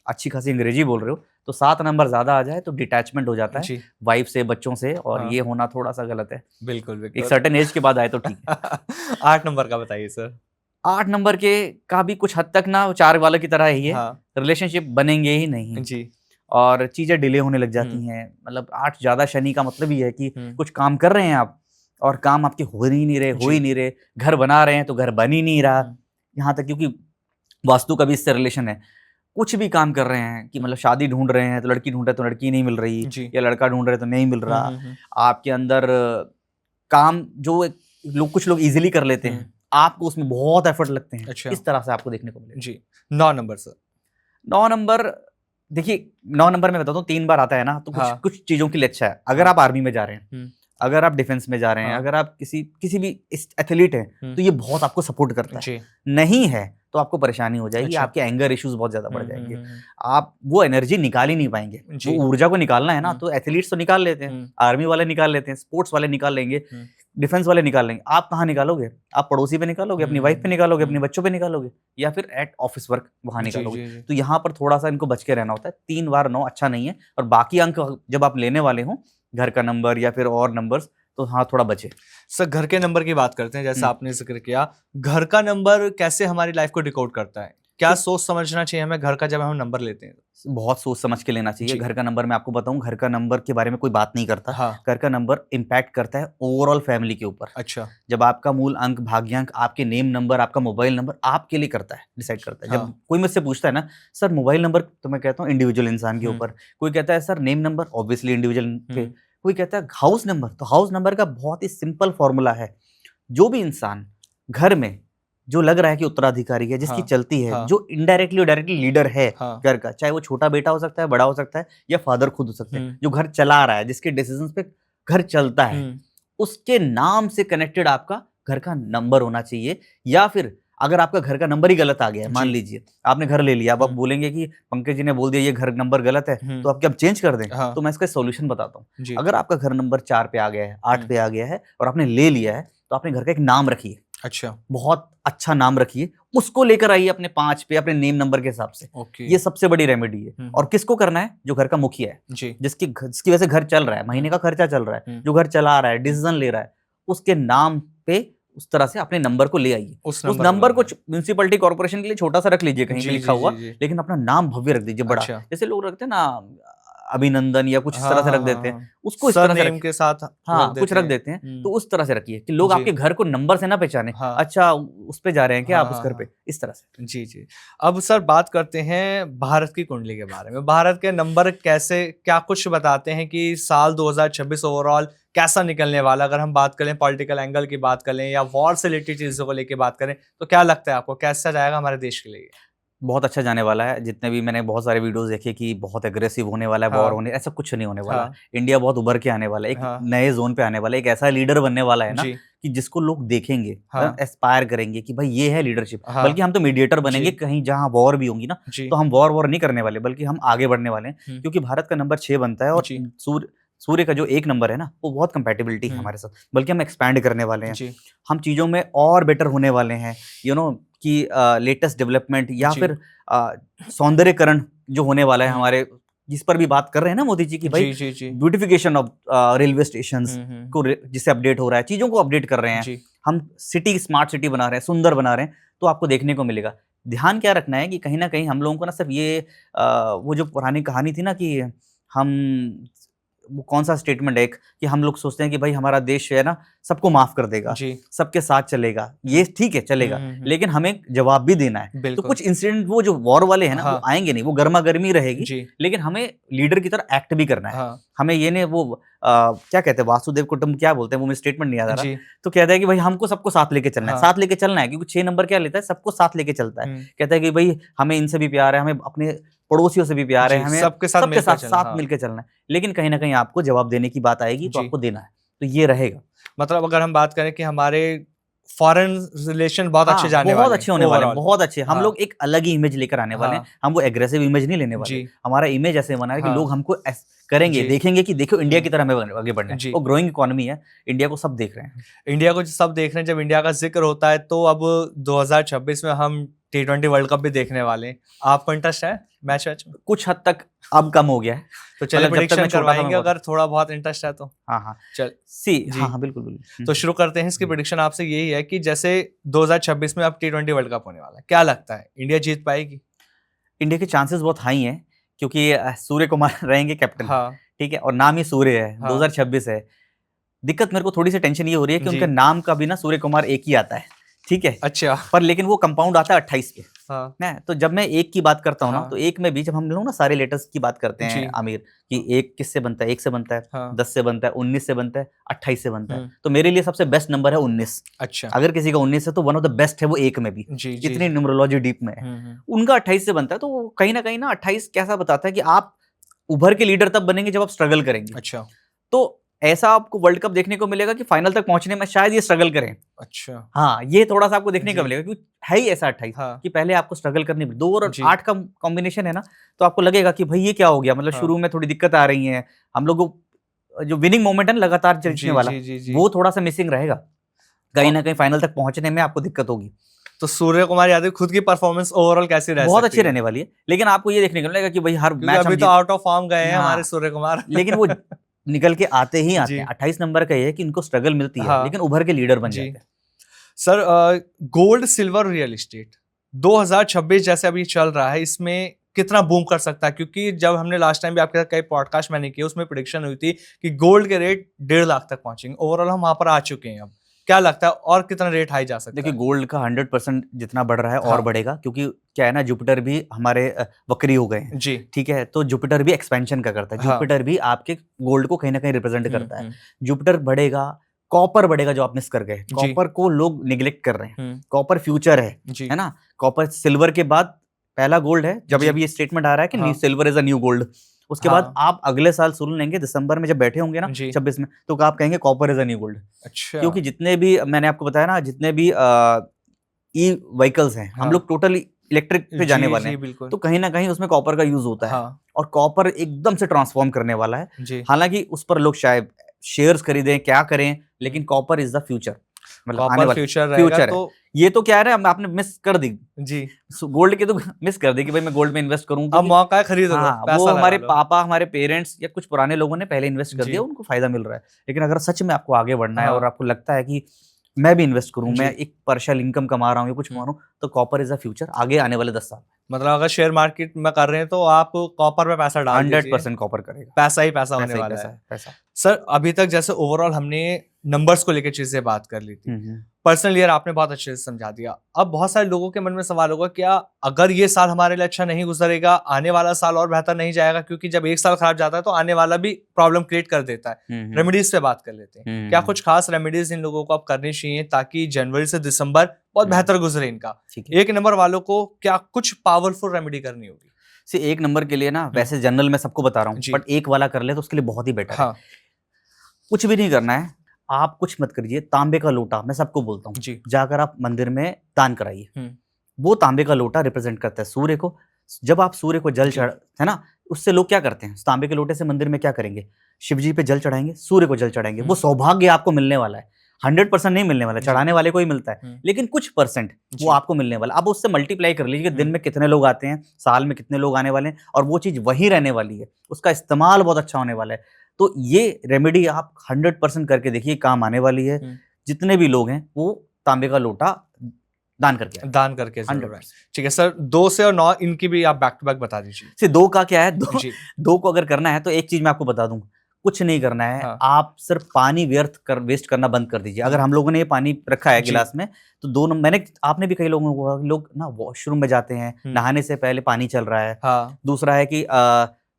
अच्छी खासी अंग्रेजी बोल रहे हो, तो 7 नंबर ज्यादा आ जाए तो डिटैचमेंट हो जाता है वाइफ से, बच्चों से, और ये होना थोड़ा सा गलत है। बिल्कुल बिल्कुल। एक सर्टेन एज के बाद आए तो ठीक है। 8 नंबर का बताइए सर। 8 नंबर के का भी कुछ हद तक ना 4 वालों की तरह ही है। रिलेशनशिप बनेंगे ही नहीं जी, और चीजें डिले होने लग जाती हैं। मतलब 8 ज्यादा शनि का मतलब ही है कि कुछ काम कर रहे हैं आप और काम आपके हो ही नहीं रहे, घर बना रहे हैं तो घर बन ही नहीं रहा, यहाँ तक, क्योंकि वास्तु का भी इससे रिलेशन है। कुछ भी काम कर रहे हैं कि मतलब शादी ढूंढ रहे हैं तो लड़की ढूंढ रहे तो लड़की नहीं मिल रही, या लड़का ढूंढ रहे तो नहीं मिल रहा, आपके अंदर काम जो लोग कुछ लोग इजीली कर लेते हैं, आपको उसमें बहुत एफर्ट लगते हैं। अच्छा। इस तरह से आपको देखने को मिलेगा। जी। 9 नंबर सर। 9 नंबर, देखिए 9 नंबर में बताता हूँ, 3 बार आता है ना, तो कुछ चीजों के लिए अच्छा है। अगर आप आर्मी में जा रहे हैं, अगर आप डिफेंस में जा रहे हैं, अगर आप किसी भी एथलीट हैं, तो ये बहुत आपको सपोर्ट करता है। नहीं है तो आपको परेशानी हो जाएगी, आपके एंगर इश्यूज बहुत ज्यादा बढ़ जाएंगे, आप वो एनर्जी निकाल ही नहीं पाएंगे। वो ऊर्जा को निकालना है ना, तो एथलीट्स तो निकाल लेते हैं, आर्मी वाले निकाल लेते हैं, स्पोर्ट्स वाले निकाल लेंगे, डिफेंस वाले निकाल लेंगे। आप कहाँ निकालोगे? आप पड़ोसी पे निकालोगे, अपनी वाइफ पे निकालोगे, अपने बच्चों पे निकालोगे, या फिर एट ऑफिस वर्क वहां निकालोगे। तो यहाँ पर थोड़ा सा इनको बच के रहना होता है। 3 बार 9 अच्छा नहीं है। और बाकी अंक जब आप लेने वाले हो, घर का नंबर या फिर और नंबर्स, तो हाँ थोड़ा बचे। सर घर के नंबर की बात करते हैं, जैसा आपने जिक्र किया, घर का नंबर कैसे हमारी लाइफ को डिकोड करता है? क्या सोच समझना चाहिए हमें घर का जब हम नंबर लेते हैं? बहुत सोच समझ के लेना चाहिए। घर का नंबर मैं आपको बताऊं, घर का नंबर के बारे में कोई बात नहीं करता। हाँ। घर का नंबर इम्पैक्ट करता है ओवरऑल फैमिली के ऊपर। अच्छा। जब आपका मूल अंक, भाग्यांक, आपके नेम नंबर, आपका मोबाइल नंबर आपके लिए करता है, डिसाइड करता है। जब कोई मुझसे पूछता है ना, सर मोबाइल नंबर, तो मैं कहता हूँ इंडिविजुअल इंसान के ऊपर। कोई कहता है sir name number, obviously individual पे। कोई कहता है हाउस नंबर, तो हाउस नंबर का बहुत ही सिंपल फॉर्मूला है। जो भी इंसान घर में जो लग रहा है कि उत्तराधिकारी है, जिसकी चलती है, जो इनडायरेक्टली और डायरेक्टली लीडर है घर का, चाहे वो छोटा बेटा हो सकता है, बड़ा हो सकता है, या फादर खुद हो सकता है, जो घर चला रहा है, जिसके डिसीजंस पे घर चलता है, उसके नाम से कनेक्टेड आपका घर का नंबर होना चाहिए। या फिर अगर आपका घर का नंबर ही गलत आ गया है, मान लीजिए आपने घर ले लिया, अब आप बोलेंगे कि पंकज जी ने बोल दिया ये घर नंबर गलत है, तो आप क्या चेंज कर दें? तो मैं इसका सॉल्यूशन बताता हूँ। अगर आपका घर नंबर 4 पे आ गया है, 8 पे आ गया है, और आपने ले लिया है, तो आपने घर का एक नाम रखिए। अच्छा, बहुत अच्छा नाम रखिए, उसको लेकर आइए अपने 5 पे, अपने नेम नंबर के हिसाब से। ये सबसे बड़ी रेमेडी है। और किसको करना है? जो घर का मुखिया है, जिसकी वजह से घर चल रहा है, महीने का खर्चा चल रहा है, जो घर चला रहा है, डिसीजन ले रहा है, उसके नाम पे उस तरह से अपने नंबर को ले आइए। उस नंबर को म्यूनिसिपैलिटी कॉर्पोरेशन के लिए छोटा सा रख लीजिए, कहीं पे लिखा हुआ, लेकिन अपना नाम भव्य रख दीजिए, बड़ा। जैसे लोग रखते हैं ना अभिनंदन या कुछ इस तरह से रख देते हैं, उसको इस तरह से के साथ कुछ रख देते हैं। तो उस तरह से रखिए कि लोग आपके घर को नंबर से ना पहचाने। अच्छा, उस पे जा रहे हैं क्या आप, उस घर पे, इस तरह से। जी। अब सर बात करते हैं भारत की कुंडली के बारे में। भारत के नंबर कैसे, क्या कुछ बताते हैं कि साल 2026 ओवरऑल कैसा निकलने वाला? अगर हम बात करें पॉलिटिकल एंगल की बात करें, या वॉर से रिलेटेड चीजों को लेकर बात करें, तो क्या लगता है आपको कैसा जाएगा हमारे देश के लिए? बहुत अच्छा जाने वाला है। जितने भी मैंने बहुत सारे वीडियोस देखे कि बहुत एग्रेसिव होने वाला है, वॉर होने, ऐसा कुछ नहीं होने वाला। इंडिया बहुत उभर के आने वाला है, एक नए जोन पे आने वाला है, एक ऐसा लीडर बनने वाला है ना कि जिसको लोग देखेंगे, एस्पायर करेंगे कि भाई ये है लीडरशिप। बल्कि हम तो मीडिएटर बनेंगे, कहीं जहां वॉर भी होंगी ना, तो हम वॉर नहीं करने वाले, बल्कि हम आगे बढ़ने वाले हैं। क्योंकि भारत का नंबर 6 बनता है, और सूर्य का जो 1 नंबर है ना, वो बहुत कंपैटिबिलिटी है हमारे साथ, बल्कि हम एक्सपैंड करने वाले हैं। हम चीजों में और बेटर होने वाले हैं, कि लेटेस्ट डेवलपमेंट, या फिर सौंदर्यकरण जो होने वाला है हमारे, जिस पर भी बात कर रहे हैं ना मोदी जी की, भाई ब्यूटिफिकेशन ऑफ रेलवे स्टेशंस को जिससे अपडेट हो रहा है, चीजों को अपडेट कर रहे हैं हम, सिटी स्मार्ट सिटी बना रहे हैं, सुंदर बना रहे हैं, तो आपको देखने को मिलेगा। ध्यान क्या रखना है कि कहीं ना कहीं हम लोगों को ना सिर्फ ये वो जो पुरानी कहानी थी ना कि हम, वो कौन सा स्टेटमेंट है एक, कि हम लोग सोचते हैं कि भाई हमारा देश है ना सबको माफ कर देगा, सबके साथ चलेगा, ये ठीक है चलेगा, लेकिन हमें जवाब भी देना है। तो कुछ इंसिडेंट वो जो वॉर वाले हैं ना, वो आएंगे नहीं, वो गर्मा गर्मी रहेगी, लेकिन हमें लीडर की तरह एक्ट भी करना है। हमें ये नहीं, वो क्या कहते हैं, वासुदेव कुटुंब क्या बोलते हैं, वो मुझे स्टेटमेंट नहीं याद आ रहा, तो कहता है कि भाई हमको सबको साथ लेके चलना है, साथ लेके चलना है, क्योंकि 6 नंबर क्या लेता है, सबको साथ लेके चलता है। कहता है कि भाई हमें इनसे भी प्यार है, हमें अपने पड़ोसियों से भी प्यार है, हमें सबके साथ मिलकर चलना है, लेकिन कहीं ना कहीं आपको जवाब देने की बात आएगी, तो आपको देना है, तो ये रहेगा। मतलब अगर हम बात करें कि हमारे फॉरेन रिलेशन बहुत अच्छे जाने वाले, बहुत अच्छे होने वाले हैं, बहुत अच्छे। हम लोग एक अलग ही इमेज लेकर आने वाले हैं, हम वो एग्रेसिव इमेज नहीं लेने वाले। हमारा इमेज ऐसे बना है कि लोग हमको करेंगे, देखेंगे कि देखो इंडिया की तरह हमें आगे बढ़ना है। वो ग्रोइंग इकोनॉमी है, इंडिया को सब देख रहे हैं, इंडिया को सब देख रहे हैं। जब इंडिया का जिक्र होता है, तो अब 2026 में हम T20 वर्ल्ड कप भी देखने वाले हैं। आपको इंटरेस्ट है मैच? कुछ हद तक अब कम हो गया है, तो चलिए प्रेडिक्शन करवाएंगे अगर थोड़ा बहुत इंटरेस्ट है तो। चल बिल्कुल। तो शुरू करते हैं। इसकी प्रेडिक्शन आपसे यही है कि जैसे 2026 में अब T20 वर्ल्ड कप होने वाला है, क्या लगता है इंडिया जीत पाएगी? इंडिया के चांसेस बहुत हाई हैं, क्योंकि सूर्य कुमार रहेंगे कैप्टन, ठीक है, और नाम ही सूर्य है, 2026 है। दिक्कत मेरे को थोड़ी सी टेंशन ये हो रही है कि उनके नाम का भी ना सूर्य कुमार एक ही आता है, ठीक है। अच्छा। पर लेकिन वो कंपाउंड आता है 28 पे। हाँ। ना तो जब मैं 1 की बात करता हूँ ना, हाँ। तो 1 में भी जब हम लोग ना सारे लेटर्स की बात करते हैं जी। आमिर, कि 1 किससे बनता है, 1 से बनता है, हाँ। 10 से बनता है, 19 से बनता है, 28 से बनता है। हम्म। तो मेरे लिए सबसे बेस्ट नंबर है 19। अच्छा। अगर किसी का 19 है तो वन ऑफ द बेस्ट है वो 1 में भी, जी जी। इतनी न्यूमरोलॉजी डीप में है। उनका 28 से बनता है, तो वो कहीं ना 28 कैसा बताता है कि आप उभर के लीडर तब बनेंगे जब आप स्ट्रगल करेंगे। अच्छा। तो ऐसा आपको वर्ल्ड कप देखने को मिलेगा कि फाइनल तक पहुंचने में शायद ये स्ट्रगल करें। अच्छा। हाँ, ये थोड़ा सा आपको देखने जी। को मिलेगा, क्योंकि है ही ऐसा 28 हाँ। कि पहले आपको स्ट्रगल करनी, 2 और जी। 8 का कॉम्बिनेशन है ना, तो आपको लगेगा कि भाई ये क्या हो गया, मतलब हाँ। शुरू में थोड़ी दिक्कत आ रही है हम लोग को, जो विनिंग मोमेंट है ना लगातार जीतने जी वाला, जी जी जी। वो थोड़ा सा मिसिंग रहेगा, कहीं ना कहीं फाइनल तक पहुंचने में आपको दिक्कत होगी। तो सूर्य कुमार यादव खुद की परफॉर्मेंस ओवरऑल कैसी रह बहुत सकती अच्छी है? रहने वाली है, लेकिन आपको ये देखने को मिलेगा कि भाई हर क्योंकि मैच अभी तो आउट ऑफ फॉर्म गए हैं हमारे हाँ, सूर्य कुमार। लेकिन वो निकल के आते ही आते जी। हैं। 28 नंबर का ये है कि इनको स्ट्रगल मिलती है, हाँ। लेकिन उभर के लीडर बन जी। जाते हैं। Sir, gold silver real estate 2026 जैसे अभी चल रहा है, इसमें कितना बूम कर सकता है? क्योंकि जब हमने लास्ट टाइम भी आपके साथ कई पॉडकास्ट मैंने किए, उसमें प्रेडिक्शन हुई थी कि गोल्ड के रेट 1.5 लाख तक पहुंचेंगे। ओवरऑल हम वहां पर आ चुके हैं। अब क्या लगता है और कितना रेट हाई जा सकता देखिए, है? गोल्ड का 100% जितना बढ़ रहा है और हाँ। बढ़ेगा, क्योंकि क्या है ना, जुपिटर भी हमारे वक्री हो गए हैं। जी। ठीक है, तो जुपिटर भी एक्सपेंशन का करता है। हाँ। जुपिटर भी आपके गोल्ड को कहीं ना कहीं रिप्रेजेंट करता है। हम्म। जुपिटर बढ़ेगा, कॉपर बढ़ेगा, जो आप मिस कर गए। जी। कॉपर को लोग निग्लेक्ट कर रहे हैं। हम्म। कॉपर फ्यूचर जी। है ना। कॉपर सिल्वर के बाद पहला गोल्ड है। जब जी। अभी ये स्टेटमेंट आ रहा है कि हाँ। Silver is a new gold, उसके बाद हाँ। आप अगले साल सुन लेंगे दिसंबर में जब बैठे होंगे ना जी। 26 में, तो आप कहेंगे copper is a new gold. अच्छा। क्योंकि जितने भी मैंने आपको बताया ना, जितने भी ई व्हीकल्स हैं, हम हाँ। लोग टोटली इलेक्ट्रिक पे जाने जी वाले जी हैं, बिल्कुल। तो कहीं ना कहीं उसमें कॉपर का यूज होता है। हाँ। और कॉपर एकदम से ट्रांसफॉर्म करने वाला है। जी। हालांकि उस पर लोग शायद शेयर्स खरीदें, क्या करें, लेकिन कॉपर इज द फ्यूचर, मतलब आने कॉपर वाला फ्यूचर रहेगा फ्यूचर है। तो। ये तो क्या है ना, आपने मिस कर दी जी। गोल्ड की, तो मिस कर दी कि भाई मैं गोल्ड में इन्वेस्ट करूं, अब क्योंकि मौका है, खरीद लो, हाँ, वो पैसा लगा हमारे लो। पापा, हमारे पेरेंट्स या कुछ पुराने लोगों ने पहले इन्वेस्ट कर जी। दिया, उनको फायदा मिल रहा है। लेकिन अगर सच में आपको आगे बढ़ना है और हाँ। आपको लगता है कि मैं भी इन्वेस्ट करूं, जी। मैं एक पार्शियल इनकम कमा रहा हूं या कुछ कमा रहा हूं, तो कॉपर इज द फ्यूचर आगे आने वाले 10 साल। मतलब अगर शेयर मार्केट में कर रहे हैं तो आप कॉपर में पैसा डाल दीजिए, 100% कॉपर करेगा। पैसा ही पैसा होने पैसा ही वाला पैसा है। है, पैसा। सर, अभी तक जैसे ओवरऑल हमने नंबर्स को लेकर चीजें बात कर ली थी, पर्सनल ईयर आपने बहुत अच्छे से समझा दिया। अब बहुत सारे लोगों के मन में सवाल होगा, क्या अगर ये साल हमारे लिए अच्छा नहीं गुजरेगा, आने वाला साल और बेहतर नहीं जाएगा? क्योंकि जब एक साल खराब जाता है तो आने वाला भी प्रॉब्लम क्रिएट कर देता है। रेमेडीज पे बात कर लेते हैं। क्या कुछ खास रेमेडीज इन लोगों को अब करनी चाहिए ताकि जनवरी से दिसंबर बहुत बेहतर गुजरे इनका? एक नंबर वालों को क्या कुछ पावरफुल रेमेडी करनी होगी? से 1 नंबर के लिए ना, वैसे जनरल में सबको बता रहा हूँ, जी। बट 1 वाला कर ले तो उसके लिए बहुत ही बेटर है। हाँ। कुछ भी नहीं करना है, आप कुछ मत करिए। तांबे का लोटा, मैं सबको बोलता हूँ, जी। जाकर आप मंदिर में दान कराइए। वो तांबे का लोटा रिप्रेजेंट करता है सूर्य को। जब आप सूर्य को जल चढ़, है ना, उससे लोग क्या करते हैं, तांबे के लोटे से मंदिर में क्या करेंगे, शिव जी पे जल चढ़ाएंगे, सूर्य को जल चढ़ाएंगे। वो सौभाग्य आपको मिलने वाला है। 100% नहीं मिलने वाला, चढ़ाने वाले को ही मिलता है, लेकिन कुछ परसेंट वो आपको मिलने वाला। अब उससे मल्टीप्लाई कर लीजिए, दिन में कितने लोग आते हैं, साल में कितने लोग आने वाले हैं, और वो चीज वही रहने वाली है, उसका इस्तेमाल बहुत अच्छा होने वाला है। तो ये रेमेडी आप 100% करके देखिए, काम आने वाली है। जितने भी लोग हैं वो तांबे का लोटा दान करके जरूर है। ठीक है सर, 2 से और 9 इनकी भी आप बैक टू बैक बता दीजिए। 2 का क्या है, 2 को अगर करना है तो एक चीज मैं आपको बता दूं, कुछ नहीं करना है। हाँ। आप सिर्फ पानी वेस्ट करना बंद कर दीजिए। अगर हम लोगों ने ये पानी रखा है गिलास में, तो 2 मैंने, आपने भी कई लोगों को, लोग ना वॉशरूम में जाते हैं, नहाने से पहले पानी चल रहा है। हाँ। दूसरा है कि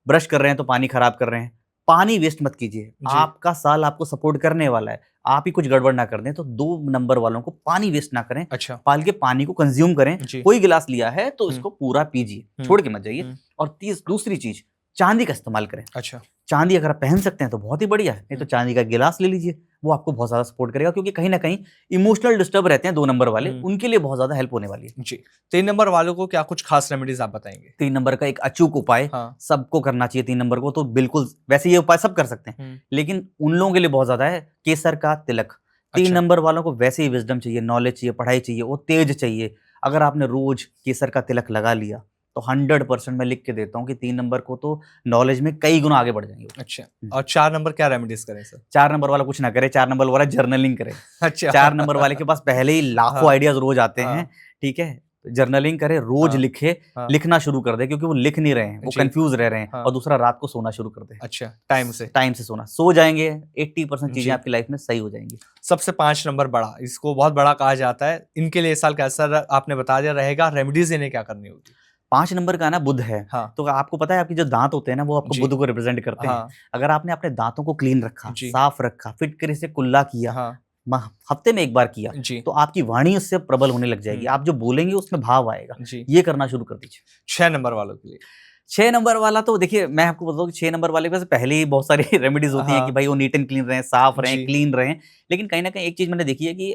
ब्रश कर रहे हैं तो पानी खराब कर रहे हैं। पानी वेस्ट मत कीजिए, आपका साल आपको सपोर्ट करने वाला है, आप ही कुछ गड़बड़ ना कर दें। तो 2 नंबर वालों को पानी वेस्ट ना करें। अच्छा। पाल के पानी को कंज्यूम करें। कोई गिलास लिया है तो इसको पूरा पीजिए, छोड़ के मत जाइए। और दूसरी चीज, चांदी का इस्तेमाल करें। अच्छा। चांदी अगर आप पहन सकते हैं तो बहुत ही बढ़िया है, नहीं तो चांदी का गिलास ले लीजिए, वो आपको बहुत ज्यादा सपोर्ट करेगा। क्योंकि कहीं ना कहीं इमोशनल डिस्टर्ब रहते हैं 2 नंबर वाले, उनके लिए बहुत ज्यादा हेल्प होने वाली है। जी। 3 नंबर वालों को क्या कुछ खास रेमेडीज आप बताएंगे? 3 नंबर का एक अचूक उपाय सबको करना चाहिए। 3 नंबर को तो बिल्कुल, वैसे ये उपाय सब कर सकते हैं, लेकिन उन लोगों के लिए बहुत ज्यादा है, केसर का तिलक। 3 नंबर वालों को वैसे ही विजडम चाहिए, नॉलेज चाहिए, पढ़ाई चाहिए, वो तेज चाहिए। अगर आपने रोज केसर का तिलक लगा लिया तो 100% मैं लिख के देता हूँ कि 3 नंबर को तो नॉलेज में कई गुना आगे बढ़ जाएंगे। अच्छा। और 4 नंबर क्या रेमेडीज करें सर? 4 नंबर वाला कुछ ना करे, 4 नंबर वाला जर्नलिंग करे। अच्छा। 4 नंबर वाले के पास पहले ही लाखों आइडियाज रोज आते हैं, ठीक है। जर्नलिंग करे, रोज हाँ, लिखे, हाँ, लिखना शुरू कर दे, क्योंकि वो लिख नहीं रहे हैं, वो जी, कंफ्यूज रह रहे हैं। हाँ, और दूसरा, रात को सोना शुरू कर दे, अच्छा, टाइम से, टाइम से सोना, सो जाएंगे 80% चीजें जी। आपकी लाइफ में सही हो जाएंगी। सबसे 5 नंबर बड़ा, इसको बहुत बड़ा कहा जाता है, इनके लिए इस साल कैसा आपने बता दिया रहेगा, रेमेडीज इन्हें क्या करनी होगी? 5 नंबर का ना बुध है, हाँ, तो आपको पता है आपके जो दांत होते हैं ना, वो आपको जी, बुध को रिप्रेजेंट करते हैं। हाँ, अगर आपने अपने दांतों को क्लीन रखा, जी, साफ रखा, फिटकरी से कुल्ला किया, हाँ, हफ्ते में एक बार किया, जी, तो आपकी वाणी उससे प्रबल होने लग जाएगी। आप जो बोलेंगे उसमें भाव आएगा। जी। ये करना शुरू कर दीजिए। 6 नंबर वालों के लिए? 6 नंबर वाला तो देखिए, मैं आपको बताऊँ कि 6 नंबर वाले के पास पहले ही बहुत सारी रेमेडीज होती हैं कि हाँ, भाई वो नीट एंड क्लीन रहें, साफ रहें, जी, क्लीन रहें। लेकिन कहीं न कहीं एक चीज़ मैंने देखी है कि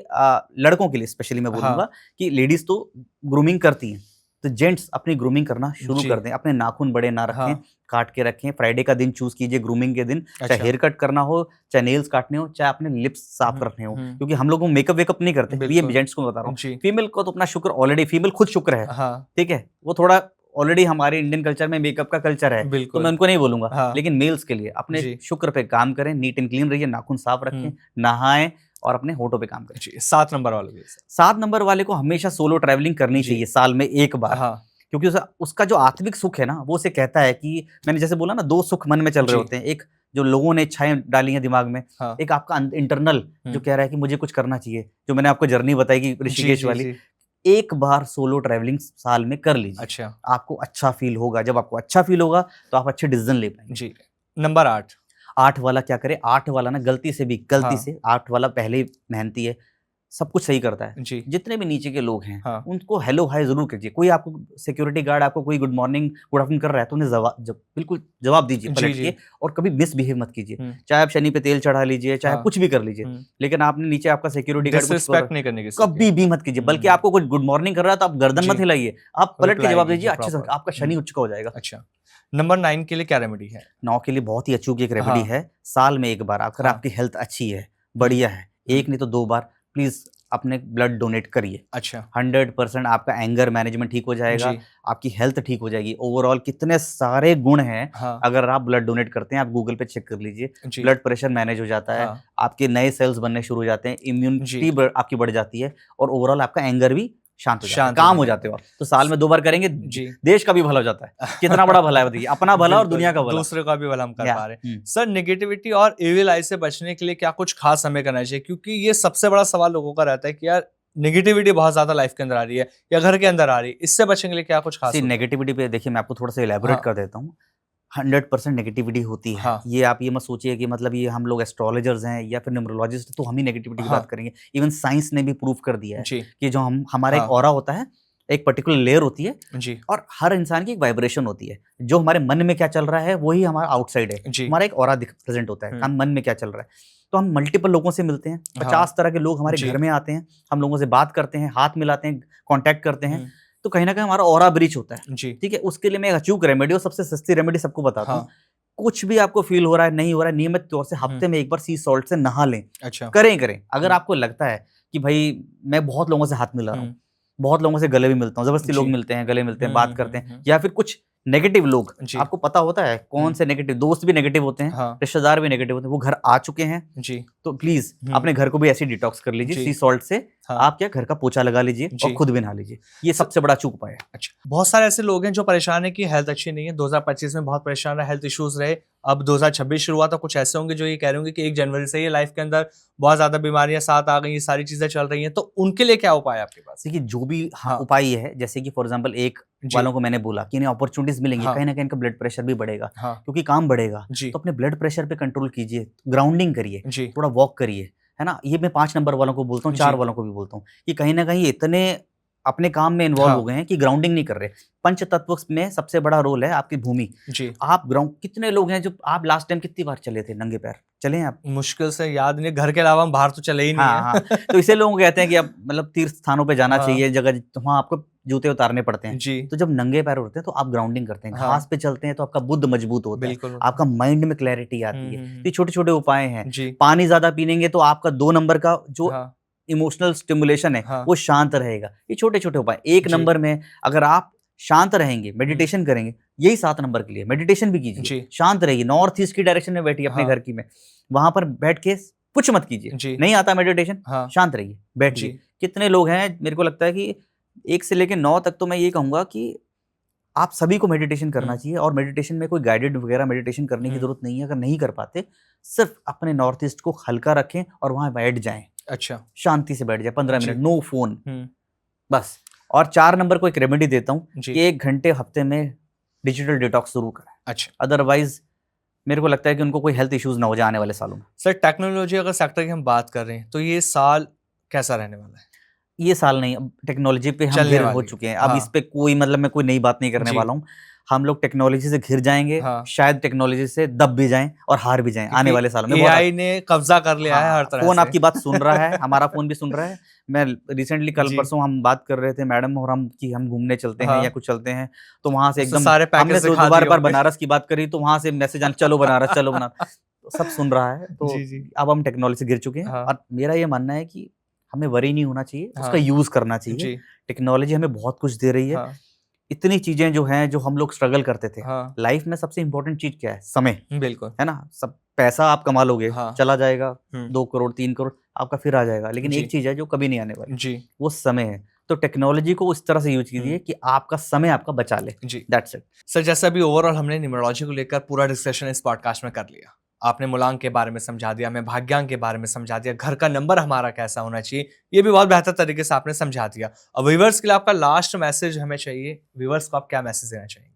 लड़कों के लिए स्पेशली मैं हाँ, बोलूँगा कि लेडीज़ तो ग्रूमिंग करती हैं, तो जेंट्स अपनी ग्रूमिंग करना शुरू जी, कर दें। अपने नाखून बड़े ना रखें, हाँ, काट के रखें। फ्राइडे का दिन चूज़ कीजिए ग्रूमिंग के दिन, चाहे अच्छा, हेयर कट करना हो, चाहे नेल्स काटने हो, चाहे अपने लिप्स साफ हुँ, रखने हो। हुँ, क्योंकि हम लोग मेकअप वेकअप नहीं करते, ये बिल्कुल, जेंट्स को बता रहा हूँ। जी, फीमेल को तो अपना शुक्र ऑलरेडी, फीमेल खुद शुक्र है, हाँ, ठीक है? वो थोड़ा ऑलरेडी हमारे इंडियन कल्चर में मेकअप का कल्चर है, तो मैं बिल्कुल, उनको नहीं बोलूँगा। हाँ, लेकिन मेल्स के लिए अपने जी, शुक्र पे काम करें, नीट एंड क्लीन रहिए, नाखून साफ रखें, हुँ, नहाएँ और अपने होठों पे काम करें। जी, 7 नंबर वालों के लिए सर? 7 नंबर वाले को हमेशा सोलो ट्रैवलिंग करनी जी, चाहिए साल में 1 बार, हाँ, क्योंकि उसका जो आत्मिक सुख है ना, वो उसे कहता है कि मैंने जैसे बोला ना, 2 सुख मन में चल रहे जी, होते हैं। एक जो लोगों ने इच्छाएँ डाली हैं दिमाग में, हाँ, एक आपका इंटरनल जो हुँ, कह रहा है कि मुझे कुछ करना चाहिए, जो मैंने आपको जर्नी बताई कि जी, ऋषिकेश जी, वाली। जी, 1 बार सोलो ट्रैवलिंग साल में कर लीजिए, अच्छा, आपको अच्छा फ़ील होगा। जब आपको अच्छा फ़ील होगा, तो आप अच्छे डिसीज़न ले पाएँगे। जी, नंबर 8? 8 वाला क्या करे, 8 वाला ना गलती हाँ, से 8 वाला पहले ही मेहनती है, सब कुछ सही करता है। जी, जितने भी नीचे के लोग हैं, हाँ, उनको हेलो हाय ज़रूर कीजिए। कोई आपको सिक्योरिटी गार्ड आपको कोई गुड मॉर्निंग, गुड आफ्टरनून कर रहा है, तो उन्हें बिल्कुल जवाब दीजिए जी, पलट जी, के, और कभी मिसबिहेव मत कीजिए। हुँ, चाहे आप शनि पे तेल चढ़ा लीजिए, चाहे आप हाँ, कुछ भी कर लीजिए, हुँ, लेकिन आपने नीचे आपका सिक्योरिटी गार्ड कुछ कर, डिसरिस्पेक्ट नहीं करनी किसी की, कभी भी मत कीजिए। बल्कि हुँ, आपको कोई गुड मॉर्निंग कर रहा है, तो आप गर्दन जी, मत हिलाइए, आप पलट के रिप्लाई जवाब दीजिए कीजिए अच्छे से, प्रॉपर, आपका शनि उच्च का हो जाएगा। अच्छा, नंबर 9 के लिए क्या रेमेडी है? 9 के लिए बहुत ही अचूक एक रेमेडी हाँ, है, साल में 1 बार, अगर हाँ, आपकी हेल्थ अच्छी है, हुँ, बढ़िया है, हुँ, 1 नहीं तो 2 बार प्लीज़ अपने ब्लड डोनेट करिए। अच्छा, 100% आपका एंगर मैनेजमेंट ठीक हो जाएगा, जी, आपकी हेल्थ ठीक हो जाएगी। ओवरऑल कितने सारे गुण हैं, हाँ, अगर आप ब्लड डोनेट करते हैं, आप गूगल पे चेक कर लीजिए। जी, ब्लड प्रेशर मैनेज हो जाता है, हाँ, आपके नए सेल्स बनने शुरू हो जाते हैं, जी, इम्यूनिटी आपकी बढ़ जाती है, और ओवरऑल आपका एंगर भी शांत हो जाता है, शांत काम होने हो लगता जाते है। हो आप। तो साल में 2 बार करेंगे, जी। देश का भी भला हो जाता है। कितना बड़ा भला है देखिए, अपना भला और बिल्कुल, दुनिया का भला। दूसरे का भी भला हम कर या पा रहे हैं। सर नेगेटिविटी और इविल आई से बचने के लिए क्या कुछ खास हमें करना चाहिए? क्योंकि ये सबसे बड़ा सवाल लोगों का रहता है कि यार नेगेटिविटी बहुत ज़्यादा लाइफ के अंदर आ रही है या घर के अंदर आ रही है, इससे बचने के लिए क्या कुछ खास सी होता है? नेगेटिविटी पे देखिए, मैं आपको थोड़ा-सा इलैबोरेट हाँ, कर देता हूँ। 100% नेगेटिविटी होती है। हाँ, ये आप ये मत सोचिए कि मतलब ये हम लोग एस्ट्रोलॉजर्स हैं या फिर न्यूमरोलॉजिस्ट तो हम ही नेगेटिविटी की हाँ, बात करेंगे। इवन साइंस ने भी प्रूव कर दिया है जी, कि जो हमारा एक हाँ, ऑरा होता है, एक पर्टिकुलर लेयर होती है, जी, और हर इंसान की एक वाइब्रेशन होती है। जो हमारे मन में क्या चल रहा है, वही हमारा आउटसाइड है। जी, हमारा एक ऑरा प्रेज़ेंट होता है, हुँ, हम मन में क्या चल रहा है। तो हम मल्टीपल लोगों से मिलते हैं, हाँ, 50 तरह के लोग हमारे जी, घर में आते हैं, हम लोगों से बात करते हैं, हाथ मिलाते हैं, कॉन्टैक्ट करते हैं, हुँ, तो कहीं न कहीं हमारा ऑरा ब्रीच होता है। जी, ठीक है? उसके लिए मैं एक अचूक रेमेडी और सबसे सस्ती रेमेडी सबको बताता हूँ। हाँ, कुछ भी आपको फ़ील हो रहा है, नहीं हो रहा है, नियमित तौर से हुँ, हफ्ते में 1 बार सी सॉल्ट से नहा लें। अच्छा, करें ही करें। अगर हुँ, आपको लगता है कि भई मैं बहुत लोगों से हाथ मिला रहा हूँ, हुँ, बहुत लोगों से गले भी मिलता हूँ, ज़बरदस्ती लोग जी, मिलते हैं, गले मिलते हैं, हुँ, बात हुँ, करते हुँ, हैं, हुँ, या फिर कुछ नेगेटिव लोग, जी, आपको पता होता है कौन हुँ, से नेगेटिव दोस्त भी नेगेटिव होते हैं, हाँ, रिश्तेदार भी नेगेटिव होते हैं, वो घर आ चुके हैं, जी, तो प्लीज़ हुँ, अपने घर को भी ऐसे ही डिटॉक्स कर लीजिए जी, सी सॉल्ट से। हाँ, आप क्या घर का पोछा लगा लीजिए और जी। खुद भी नहा लीजिए। ये स सबसे बड़ा अचूक उपाय है। अच्छा, बहुत सारे ऐसे लोग हैं जो परेशान हैं कि हेल्थ अच्छी नहीं है, 2025 में बहुत परेशान रहे, हेल्थ इश्यूज़ रहे, अब 2026 शुरू हुआ तो कुछ ऐसे होंगे जो ये कह रहे होंगे कि 1 जनवरी से ही लाइफ के अंदर बहुत ज़्यादा बीमारियाँ साथ आ गई, ये सारी चीज़ें चल रही हैं, तो उनके लिए क्या उपाय है आपके पास? देखिए, जो भी हाँ, उपाय ये है, जैसे कि फॉर एग्ज़ाम्पल एक जी, वालों को मैंने बोला कि इन्हें अपॉर्च्युनिटीज़ मिलेंगी, हाँ, कहीं न कहीं इनका ब्लड प्रेशर भी बढ़ेगा, हाँ, क्योंकि काम बढ़ेगा। जी, तो अपने ब्लड प्रेशर पे कंट्रोल कीजिए, ग्राउंडिंग करिए, जी, थोड़ा वॉक करिए, है ना? ये मैं 5 नंबर वालों को बोलता हूँ, 4 जी, वालों को भी बोलता हूँ कि कहीं न कहीं इतने अपने काम में इन्वॉल्व हो हाँ, गए हैं कि ग्राउंडिंग नहीं कर रहे। पंच तत्व में सबसे बड़ा रोल है आपकी भूमि। जी। आप ग्राउंड कितने लोग हैं जो आप लास्ट टाइम कितनी बार चले थे नंगे पैर? चले हैं आप? मुश्किल से याद नहीं, घर के अलावा हम बाहर तो चले ही नहीं हाँ, हाँ। हैं। तो इसीलिए लोग कहते हैं कि अब मतलब तीर्थ स्थानों पे जाना हाँ, चाहिए, जगह तो वहाँ आपको जूते उतारने पड़ते हैं। जी, तो जब नंगे पैर होते हैं तो आप ग्राउंडिंग करते हैं, हाँ, घास पे चलते हैं तो आपका बुद्ध मजबूत होता है, बिल्कुल होता आपका है। माइंड में क्लैरिटी हुँ, आती है। हुँ, तो हुँ। ये छोटे-छोटे उपाय हैं। जी, पानी ज़्यादा पीनेंगे तो आपका 2 नंबर का जो हाँ, इमोशनल स्टिमुलेशन है, हाँ, वो शांत रहेगा। ये छोटे-छोटे उपाय। 1 जी, नंबर में अगर आप शांत रहेंगे, हुँ, मेडिटेशन करेंगे, यही 7 नंबर के लिए मेडिटेशन भी कीजिए। जी, शांत रहिए, नॉर्थ ईस्ट की डायरेक्शन में बैठिए अपने हाँ, घर की में। वहाँ पर बैठ के कुछ मत कीजिए। जी, नहीं आता मेडिटेशन, हाँ, शांत रहिए, बैठिए। जी, कितने लोग हैं, मेरे को लगता है कि 1 से लेके 9 तक तो मैं ये कहूँगा कि आप सभी को मेडिटेशन करना चाहिए, और मेडिटेशन में कोई गाइडेड वगैरह मेडिटेशन करने की जरूरत नहीं है। अगर नहीं कर पाते, सिर्फ अपने नॉर्थ ईस्ट को हल्का रखें और वहां बैठ जाएं। अच्छा, शांति से बैठ जाए 15 जी। मिनट, नो फोन, बस। और 4 नंबर को एक रेमेडी देता हूँ जी। कि 1 घंटे हफ्ते में डिजिटल डिटॉक्स शुरू करें। अच्छा, अदरवाइज मेरे को लगता है कि उनको कोई हेल्थ इश्यूज ना हो जाए आने वाले सालों में। सर टेक्नोलॉजी अगर सेक्टर की हम बात कर रहे हैं तो ये साल कैसा रहने वाला है? ये साल नहीं, अब टेक्नोलॉजी पे हम चलने घिर वाली हो है। चुके हैं। अब हाँ। इस पे कोई मतलब मैं कोई नई बात नहीं करने जी। वाला हूँ। हम लोग टेक्नोलॉजी से घिर जाएंगे, हाँ। शायद टेक्नोलॉजी से दब भी जाएं और हार भी जाएं आने वाले सालों में। एआई ने कब्जा कर लिया है हर तरह फोन से। आपकी बात सुन रहा है, हमारा फोन भी सुन रहा है। मैं रिसेंटली कल जी। परसों हम बात कर रहे थे मैडम और हम कि हम घूमने चलते हैं हाँ। या कुछ चलते हैं, तो वहां से तो एकदम सारे हमने पैकेज दिखा बार दिए बार होंगे। बनारस की बात करी, तो वहां से मैसेज आने, चलो बनारस चलो बनारस। तो सब सुन रहा है। तो जी, जी। अब हम टेक्नोलॉजी से गिर चुके हैं। हाँ। और मेरा ये मानना है कि हमें वरी नहीं होना चाहिए, हाँ। उसका यूज करना चाहिए। जी। टेक्नोलॉजी हमें बहुत कुछ दे रही है। हाँ। इतनी चीजें जो हैं, जो हम लोग स्ट्रगल करते थे। हाँ। लाइफ में सबसे इंपॉर्टेंट चीज क्या है? समय, बिल्कुल। है ना। सब पैसा आप कमा लोगे, हाँ। चला जाएगा, हम्म। 2 करोड़ 3 करोड़ आपका फिर आ जाएगा, लेकिन जी। एक चीज है जो कभी नहीं आने वाली, जी। वो समय है। तो टेक्नोलॉजी को उस तरह से यूज कीजिए कि आपका समय आपका बचा ले। जी। That's it. सर जैसे अभी ओवरऑल हमने न्यूमरोलॉजी को लेकर पूरा डिस्कशन इस पॉडकास्ट में कर लिया। आपने मूलांक के बारे में समझा दिया, मैं भाग्यांक के बारे में समझा दिया, घर का नंबर हमारा कैसा होना चाहिए ये भी बहुत बेहतर तरीके से आपने समझा दिया। अब व्यूअर्स के लिए आपका लास्ट मैसेज हमें चाहिए। व्यूअर्स को आप क्या मैसेज देना चाहेंगे?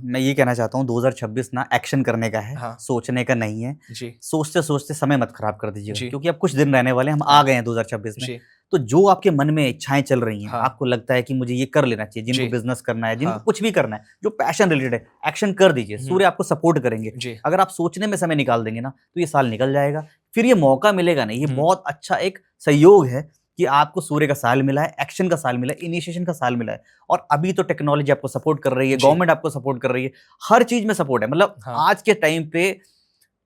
मैं ये कहना चाहता हूँ 2026 ना एक्शन करने का है। हाँ। सोचने का नहीं है। जी। सोचते सोचते समय मत खराब कर दीजिएगा, जी। क्योंकि अब कुछ दिन रहने वाले हैं, हम आ गए हैं 2026 में। जी। तो जो आपके मन में इच्छाएं चल रही हैं, हाँ। आपको लगता है कि मुझे ये कर लेना चाहिए, जी। जिनको बिजनेस करना है, जिनको हाँ। कुछ भी करना है, जो पैशन रिलेटेड है, एक्शन कर दीजिए। सूर्य आपको सपोर्ट करेंगे। जी। अगर आप सोचने में समय निकाल देंगे ना, तो ये साल निकल जाएगा। फिर ये मौका मिलेगा नहीं। ये बहुत अच्छा एक सहयोग है कि आपको सूर्य का साल मिला है, एक्शन का साल मिला है, इनिशिएशन का साल मिला है। और अभी तो टेक्नोलॉजी आपको सपोर्ट कर रही है, जी। गवर्नमेंट आपको सपोर्ट कर रही है, हर चीज में सपोर्ट है। मतलब हाँ। आज के टाइम पे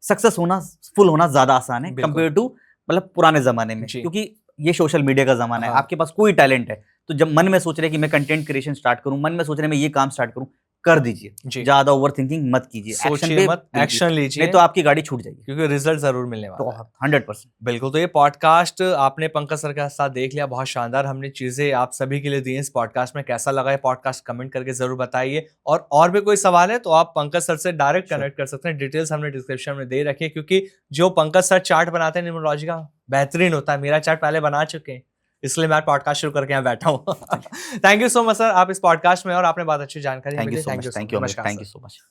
सक्सेस होना, फुल होना ज्यादा आसान है बिल्कुल। कंपेयर टू मतलब पुराने जमाने में, जी। क्योंकि ये सोशल मीडिया का जमाना है। हाँ। आपके पास कोई टैलेंट है, तो जब मन में सोच रहे हैं कि मैं कंटेंट क्रिएशन स्टार्ट करूं, मन में सोच रहे हैं मैं ये काम स्टार्ट करूं, कर दीजिए। जी। ज्यादा ओवर थिंकिंग मत कीजिए, एक्शन सोचिए पे मत, बिल्कुल, एक्शन लीजिए, नहीं तो आपकी गाड़ी छूट जाएगी। क्योंकि रिजल्ट जरूर मिलने तो वाला है। 100%। बिल्कुल। तो ये पॉडकास्ट आपने पंकज सर के साथ देख लिया, बहुत शानदार हमने चीजें आप सभी के लिए दी हैं इस पॉडकास्ट में। कैसा लगा ये पॉडकास्ट कमेंट करके जरूर बताइए। और भी कोई सवाल है तो आप पंकज सर से डायरेक्ट कनेक्ट कर सकते हैं। डिटेल्स हमने डिस्क्रिप्शन में दे रखी है, क्योंकि जो पंकज सर चार्ट बनाते हैं न्यूमरोलॉजी का, बेहतरीन होता है। मेरा चार्ट पहले बना चुके हैं, इसलिए मैं पॉडकास्ट शुरू करके यहाँ बैठा हूँ। Thank you so much sir, आप इस पॉडकास्ट में और आपने बहुत अच्छी जानकारी थैंक मिली। You so much. Thank you, नमस्कार thank sir. You so much.